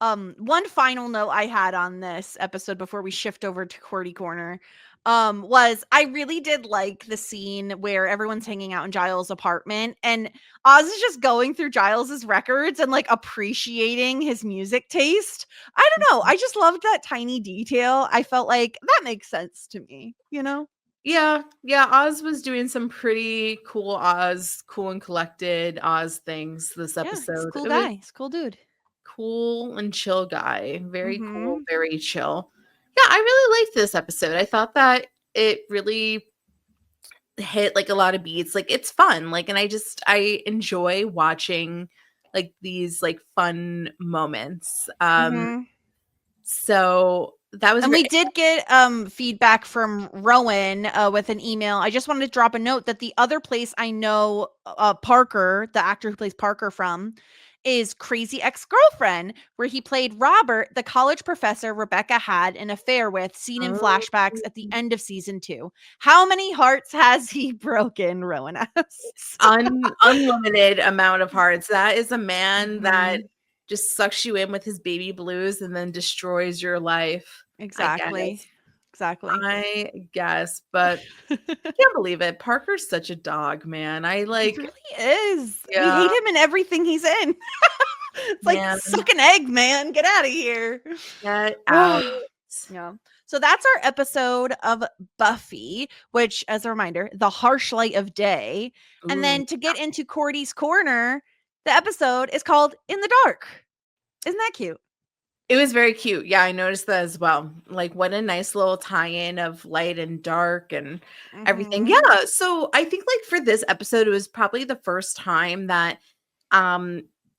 Speaker 3: One final note I had on this episode before we shift over to Cordy Corner was I really did like the scene where everyone's hanging out in Giles' apartment and Oz is just going through Giles's records and like appreciating his music taste. I don't know. I just loved that tiny detail. I felt like that makes sense to me, you know?
Speaker 4: Yeah. Oz was doing some pretty cool and collected Oz things this episode.
Speaker 3: He's a cool guy. He's a cool dude.
Speaker 4: Cool and chill guy. Very cool, very chill. Yeah, I really liked this episode. I thought that it really hit like a lot of beats. Like it's fun. Like, and I enjoy watching like these like fun moments. So that was
Speaker 3: we did get feedback from Rowan with an email. I just wanted to drop a note that the other place I know Parker, the actor who plays Parker from, is Crazy Ex-Girlfriend, where he played Robert, the college professor Rebecca had an affair with, seen in flashbacks at the end of season 2. How many hearts has he broken, Rowan asks.
Speaker 4: Unlimited amount of hearts. That is a man that just sucks you in with his baby blues and then destroys your life.
Speaker 3: Exactly.
Speaker 4: I guess, but I can't believe it. Parker's such a dog, man. He
Speaker 3: really is. Yeah. We hate him in everything he's in. It's like, suck an egg, man. Get out of here.
Speaker 4: Get out.
Speaker 3: Yeah. So that's our episode of Buffy, which, as a reminder, the harsh light of day. And
Speaker 4: Ooh.
Speaker 3: then to get into Cordy's corner, the episode is called In the Dark. Isn't that cute?
Speaker 4: It was very cute. Yeah, I noticed that as well. Like, what a nice little tie-in of light and dark and everything.
Speaker 3: Mhm.
Speaker 4: Yeah. So I think like for this episode, it was probably the first time that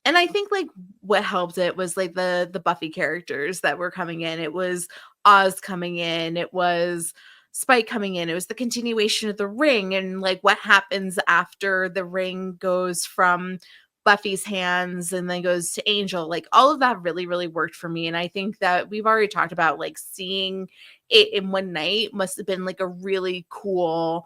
Speaker 4: and I think like what helped it was like the Buffy characters that were coming in. It was Oz coming in, it was Spike coming in, it was the continuation of the ring and like what happens after the ring goes from Buffy's hands and then goes to Angel. Like all of that really, really worked for me. And I think that we've already talked about like seeing it in one night must have been like a really cool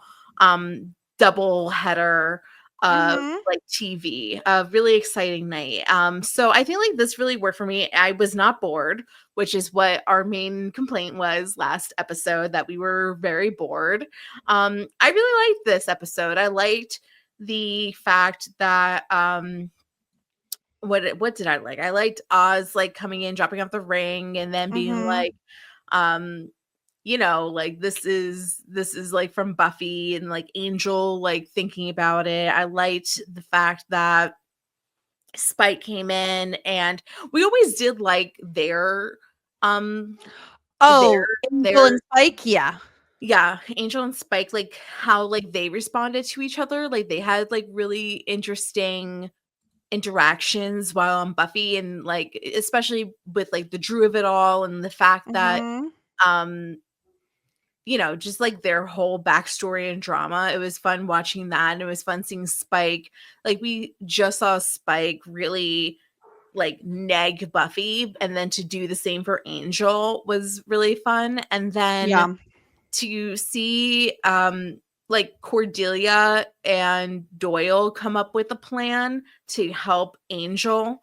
Speaker 4: double header like TV, a really exciting night. So I feel like this really worked for me. I was not bored, which is what our main complaint was last episode, that we were very bored. I really liked this episode. I liked the fact that what did I like? I liked Oz like coming in, dropping off the ring, and then being like, you know, like this is like from Buffy, and like Angel like thinking about it. I liked the fact that Spike came in, and we always did like their
Speaker 3: Oh, Angel
Speaker 4: their
Speaker 3: and Spike, yeah.
Speaker 4: yeah, Angel and Spike, like how like they responded to each other. Like they had like really interesting interactions while on Buffy, and like especially with like the Drew of it all and the fact that um you know, just like their whole backstory and drama. It was fun watching that. And it was fun seeing Spike. Like we just saw Spike really like neg Buffy, and then to do the same for Angel was really fun. And then
Speaker 3: Yeah.
Speaker 4: to see like Cordelia and Doyle come up with a plan to help Angel,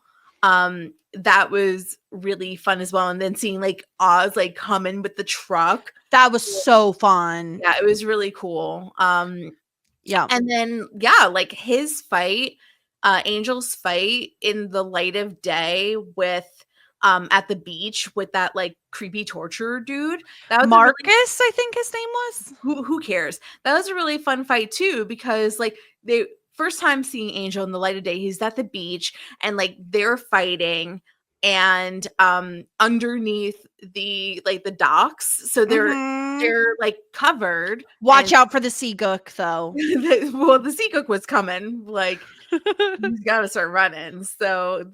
Speaker 4: that was really fun as well. And then seeing like Oz like come in with the truck,
Speaker 3: That was so fun.
Speaker 4: yeah, it was really cool.
Speaker 3: Yeah.
Speaker 4: And then yeah, like his fight, Angel's fight in the light of day with at the beach with that like creepy torturer dude. That was
Speaker 3: Marcus, I think his name was.
Speaker 4: who cares? That was a really fun fight too, because like they first time seeing Angel in the light of day, he's at the beach and like they're fighting and underneath the like the docks, so they're like covered.
Speaker 3: Watch out for the sea gook though.
Speaker 4: Well, the sea cook was coming, like he's got to start running. So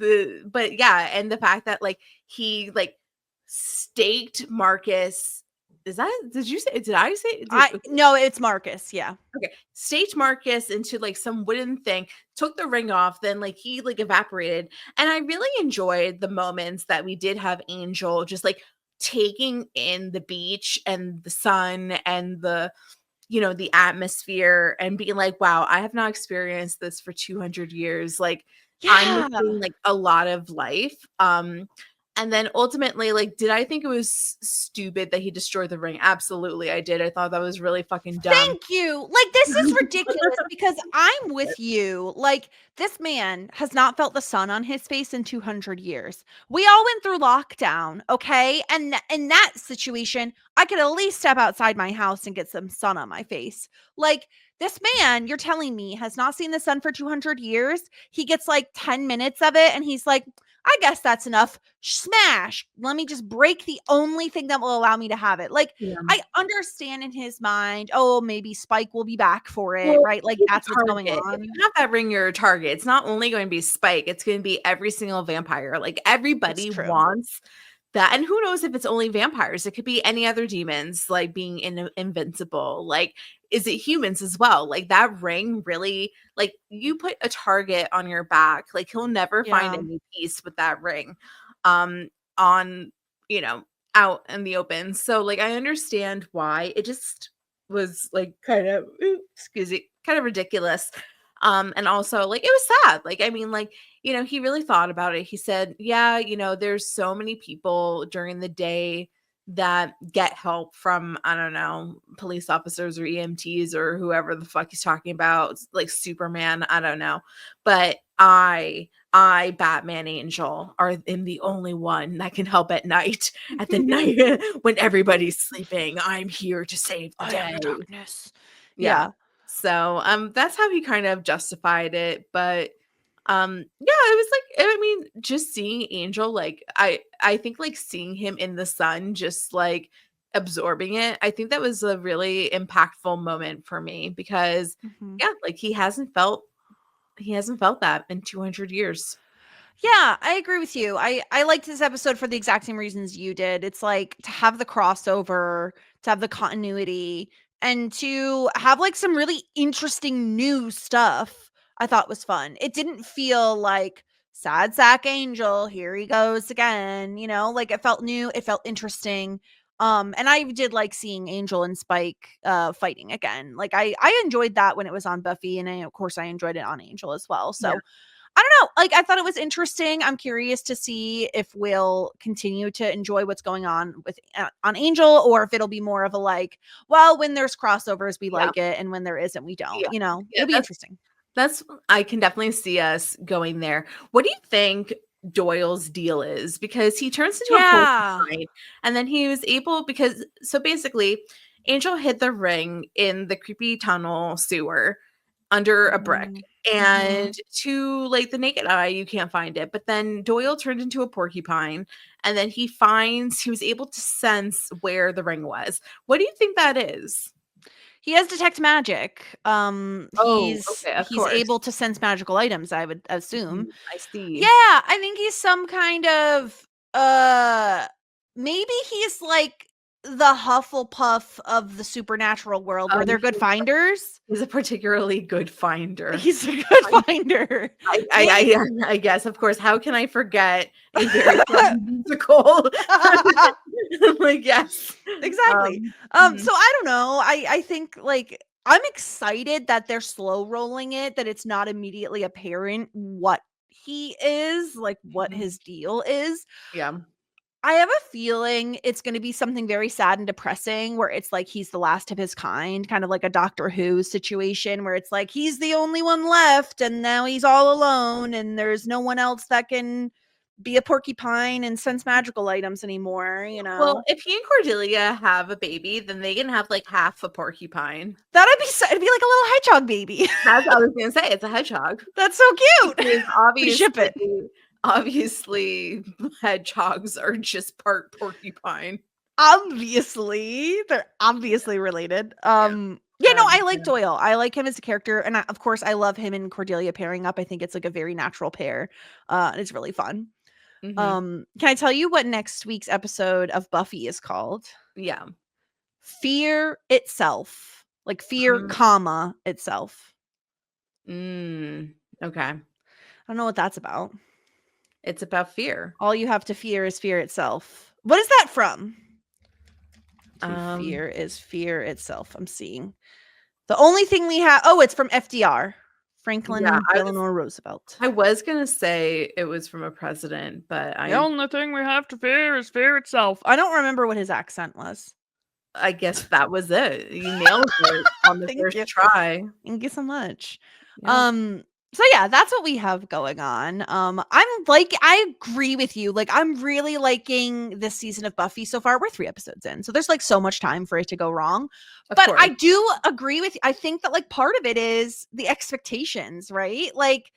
Speaker 4: but yeah, and the fact that like he like staked Marcus. Is that, did I say
Speaker 3: No, it's Marcus, yeah.
Speaker 4: okay, staked Marcus into like some wooden thing, took the ring off, then like he like evaporated. And I really enjoyed the moments that we did have Angel just like taking in the beach and the sun and the, you know, the atmosphere, and being like, wow, I have not experienced this for 200 years. Like I'm missing like a lot of life. And then ultimately, like, did I think it was stupid that he destroyed the ring? Absolutely, I did. I thought that was really fucking dumb.
Speaker 3: Thank you. Like, this is ridiculous because I'm with you. Like, this man has not felt the sun on his face in 200 years. We all went through lockdown, okay? And in that situation, I could at least step outside my house and get some sun on my face. Like, this man, you're telling me, has not seen the sun for 200 years. He gets like 10 minutes of it and he's like, I guess that's enough. Smash. Let me just break the only thing that will allow me to have it. Like,
Speaker 4: Yeah.
Speaker 3: I understand in his mind, oh, maybe Spike will be back for it,
Speaker 4: Well,
Speaker 3: right? Like, that's what's going
Speaker 4: If
Speaker 3: on.
Speaker 4: you have that ring, you're a target. It's not only going to be Spike, it's going to be every single vampire. Like everybody
Speaker 3: true.
Speaker 4: wants that. And who knows if it's only vampires? It could be any other demons, like being invincible. Like, is it humans as well? Like that ring really, like you put a target on your back, like he'll never find
Speaker 3: Yeah.
Speaker 4: any peace with that ring on, you know, out in the open. So like I understand why. It just was like kind of excuse me, kind of ridiculous. And also like it was sad. Like I mean, like, you know, he really thought about it. He said, yeah, you know, there's so many people during the day that get help from, I don't know, police officers or EMTs or whoever the fuck he's talking about, like Superman, I don't know. But I, Batman Angel, am the only one that can help at night. At the night when everybody's sleeping, I'm here to save the day.
Speaker 3: Darkness.
Speaker 4: Yeah. So that's how he kind of justified it. But yeah, it was like, I mean, just seeing Angel, like I think like seeing him in the sun, just like absorbing it, I think that was a really impactful moment for me because yeah, like he hasn't felt that in 200 years.
Speaker 3: Yeah, I agree with you. I liked this episode for the exact same reasons you did. It's like to have the crossover, to have the continuity, and to have like some really interesting new stuff. I thought was fun. It didn't feel like sad sack Angel, here he goes again, like it felt new, it felt interesting. And I did like seeing Angel and Spike fighting again. Like I enjoyed that when it was on Buffy, and of course I enjoyed it on Angel as well. So
Speaker 4: Yeah.
Speaker 3: I don't know. Like, I thought it was interesting. I'm curious to see if we'll continue to enjoy what's going on with on Angel, or if it'll be more of a like, well, when there's crossovers, we like it, and when there isn't, we don't.
Speaker 4: Yeah.
Speaker 3: It'll be interesting.
Speaker 4: That's I can definitely see us going there. What do you think Doyle's deal is? Because he turns into a porcupine, and then he was able so basically, Angel hid the ring in the creepy tunnel sewer under a brick. And to like the naked eye, you can't find it. But then Doyle turned into a porcupine, and then he was able to sense where the ring was. What do you think that is?
Speaker 3: He has detect magic. He's
Speaker 4: course.
Speaker 3: able to sense magical items, I would assume.
Speaker 4: I see.
Speaker 3: Yeah, I think he's some kind of maybe he's like the Hufflepuff of the supernatural world, where they're good finders.
Speaker 4: He's a particularly good finder.
Speaker 3: He's a good finder.
Speaker 4: I guess, of course. How can I forget a very musical? Like, yes,
Speaker 3: exactly. So I don't know. I think like I'm excited that they're slow rolling it, that it's not immediately apparent what he is, like what his deal is.
Speaker 4: Yeah.
Speaker 3: I have a feeling it's going to be something very sad and depressing, where it's like he's the last of his kind, kind of like a Doctor Who situation, where it's like he's the only one left and now he's all alone and there's no one else that can be a porcupine and sense magical items anymore,
Speaker 4: Well, if he and Cordelia have a baby, then they can have like half a porcupine.
Speaker 3: It'd be like a little hedgehog baby.
Speaker 4: That's what I was going to say. It's a hedgehog.
Speaker 3: That's so cute.
Speaker 4: Obviously,
Speaker 3: ship it.
Speaker 4: Obviously, hedgehogs are just part porcupine.
Speaker 3: Obviously, they're obviously related. I like Doyle. I like him as a character, and of course, I love him and Cordelia pairing up. I think it's like a very natural pair, and it's really fun. Can I tell you what next week's episode of Buffy is called?
Speaker 4: Yeah,
Speaker 3: Fear Itself, like fear, comma itself.
Speaker 4: Okay.
Speaker 3: I don't know what that's about.
Speaker 4: It's about fear.
Speaker 3: All you have to fear is fear itself. What is that from? Fear is fear itself. I'm seeing. The only thing we have. Oh, it's from FDR. Franklin Delano Roosevelt.
Speaker 4: I was going to say it was from a president, but
Speaker 3: the only thing we have to fear is fear itself. I don't remember what his accent was.
Speaker 4: I guess that was it. You nailed it on the first try.
Speaker 3: Thank you so much. Yeah. So yeah, that's what we have going on. I agree with you. Like, I'm really liking this season of Buffy so far. We're 3 episodes in, so there's like so much time for it to go wrong. But I do agree with you. I think that like part of it is the expectations, right? Like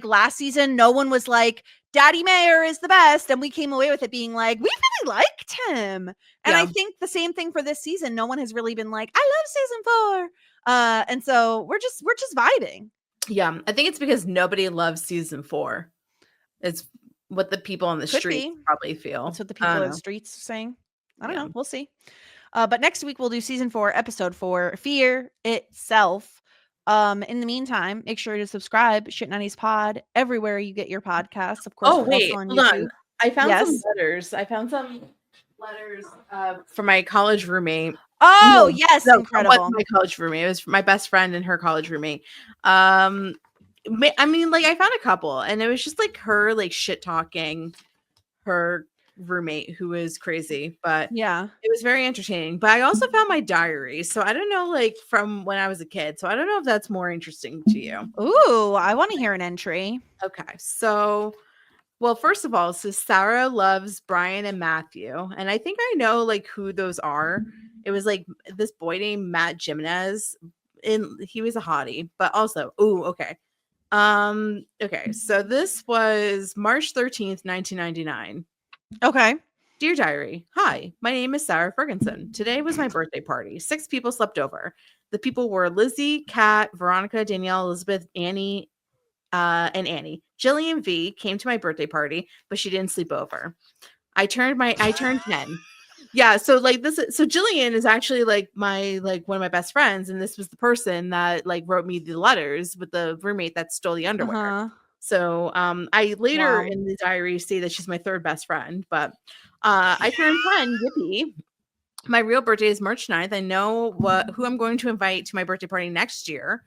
Speaker 3: last season, no one was like, Daddy Mayor is the best, and we came away with it being like, we really liked him. And I think the same thing for this season. No one has really been like, I love season 4. And so we're just vibing.
Speaker 4: Yeah, I think it's because nobody loves season 4. It's what the people on the streets probably feel.
Speaker 3: That's what the people on the streets are saying. I don't know. We'll see. But next week we'll do season 4, episode 4, Fear Itself. In the meantime, make sure to subscribe, Shit Nannies Pod, everywhere you get your podcasts. Of course.
Speaker 4: Oh, wait, hold on. I found some letters. For my college roommate.
Speaker 3: Oh, yes, incredible.
Speaker 4: It wasn't my college roommate. It was my best friend and her college roommate. I mean, like, I found a couple, and it was just like her like shit talking her roommate who was crazy, but
Speaker 3: Yeah.
Speaker 4: it was very entertaining. But I also found my diary. So I don't know, like from when I was a kid. So I don't know if that's more interesting to you.
Speaker 3: Ooh, I want to hear an entry.
Speaker 4: Okay. So, well, first of all, it says Sarah loves Brian and Matthew. And I think I know like who those are. It was like this boy named Matt Jimenez. And he was a hottie, but also, okay. Okay, so this was March 13th, 1999.
Speaker 3: Okay.
Speaker 4: Dear Diary, hi, my name is Sara Fergenson. Today was my birthday party. 6 people slept over. The people were Lizzie, Kat, Veronica, Danielle, Elizabeth, Annie, and Annie. Jillian V came to my birthday party, but she didn't sleep over. I turned 10. Yeah, so like so Jillian is actually like one of my best friends, and this was the person that like wrote me the letters with the roommate that stole the underwear.
Speaker 3: Uh-huh.
Speaker 4: So I later in the diary say that she's my 3rd best friend, but I turned 10, yippee. My real birthday is March 9th. I know who I'm going to invite to my birthday party next year.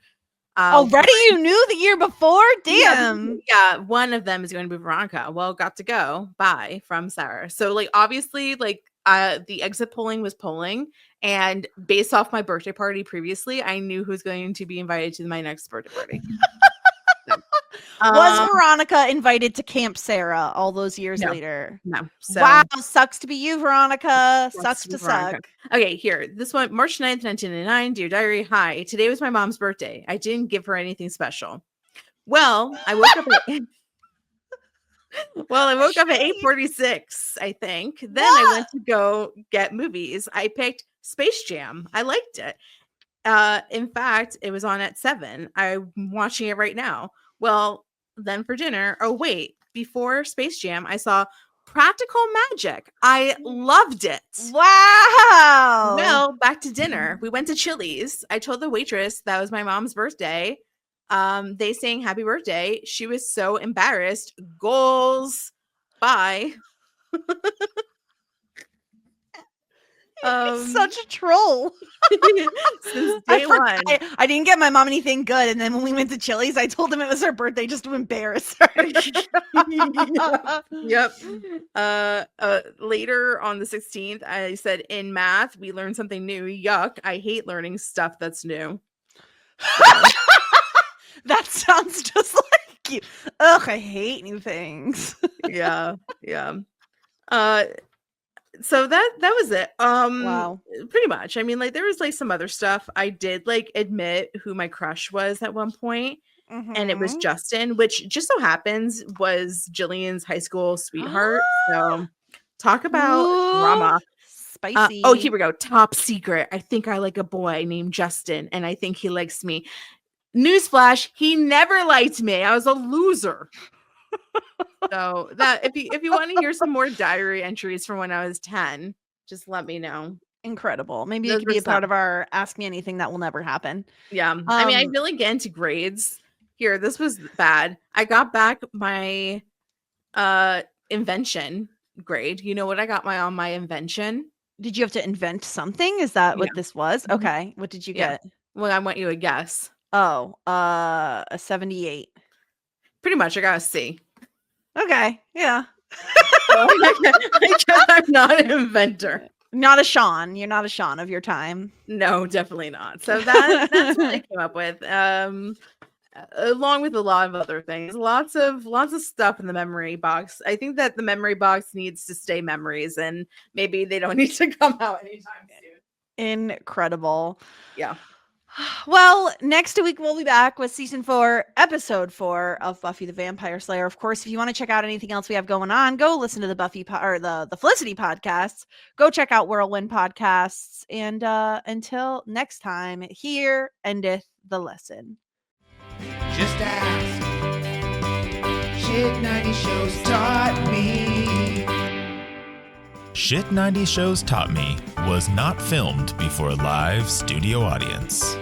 Speaker 3: Already you knew the year before? Damn.
Speaker 4: Yeah, one of them is going to be Veronica. Well, got to go. Bye from Sarah. So like obviously like the exit polling was polling, and based off my birthday party previously, I knew who's going to be invited to my next birthday party.
Speaker 3: Was Veronica invited to Camp Sarah all those years later?
Speaker 4: No. So,
Speaker 3: wow, sucks to be you, Veronica. Sucks to suck.
Speaker 4: Okay, here. This one, March 9th, 1999. Dear Diary, hi. Today was my mom's birthday. I didn't give her anything special. Well, I woke up at I woke up at 8:46, I think. Then I went to go get movies. I picked Space Jam. I liked it. In fact, it was on at 7. I'm watching it right now. Well, then for dinner, before Space Jam, I saw Practical Magic. I loved it.
Speaker 3: Wow.
Speaker 4: Well, back to dinner. We went to Chili's. I told the waitress that was my mom's birthday. They sang happy birthday. She was so embarrassed. Goals. Bye.
Speaker 3: Such a troll.
Speaker 4: Since day one.
Speaker 3: I didn't get my mom anything good, and then when we went to Chili's, I told them it was her birthday just to embarrass her.
Speaker 4: Yep. Later on the 16th, I said in math we learned something new. Yuck! I hate learning stuff that's new.
Speaker 3: That sounds just like you. Ugh, I hate new things.
Speaker 4: Yeah. So that was it.
Speaker 3: Wow.
Speaker 4: Pretty much. I mean, like there was like some other stuff. I did like admit who my crush was at one point, and it was Justin, which just so happens was Jillian's high school sweetheart. So talk about drama.
Speaker 3: Spicy.
Speaker 4: Here we go. Top secret. I think I like a boy named Justin, and I think he likes me. Newsflash, he never liked me. I was a loser. So that if you want to hear some more diary entries from when I was 10, just let me know.
Speaker 3: Incredible. Maybe it could be a part of our Ask Me Anything that will never happen.
Speaker 4: Yeah. I mean, I really get into grades. Here, this was bad. I got back my invention grade. You know what I got on my invention?
Speaker 3: Did you have to invent something? Is that what this was? Okay. What did you get?
Speaker 4: Well, I want you to guess.
Speaker 3: Oh, a 78.
Speaker 4: Pretty much, I got a C.
Speaker 3: Okay, yeah.
Speaker 4: I guess I'm not an inventor.
Speaker 3: Not a Sean. You're not a Sean of your time.
Speaker 4: No, definitely not. So that's what I came up with. Along with a lot of other things. Lots of stuff in the memory box. I think that the memory box needs to stay memories, and maybe they don't need to come out anytime soon.
Speaker 3: Incredible.
Speaker 4: Yeah.
Speaker 3: Well, next week we'll be back with season 4, episode 4 of Buffy the Vampire Slayer. Of course, if you want to check out anything else we have going on, go listen to the the Felicity podcasts. Go check out Whirlwind podcasts. And until next time, here endeth the lesson.
Speaker 1: Just ask. Shit 90 shows taught me.
Speaker 2: Shit 90 Shows Taught Me was not filmed before a live studio audience.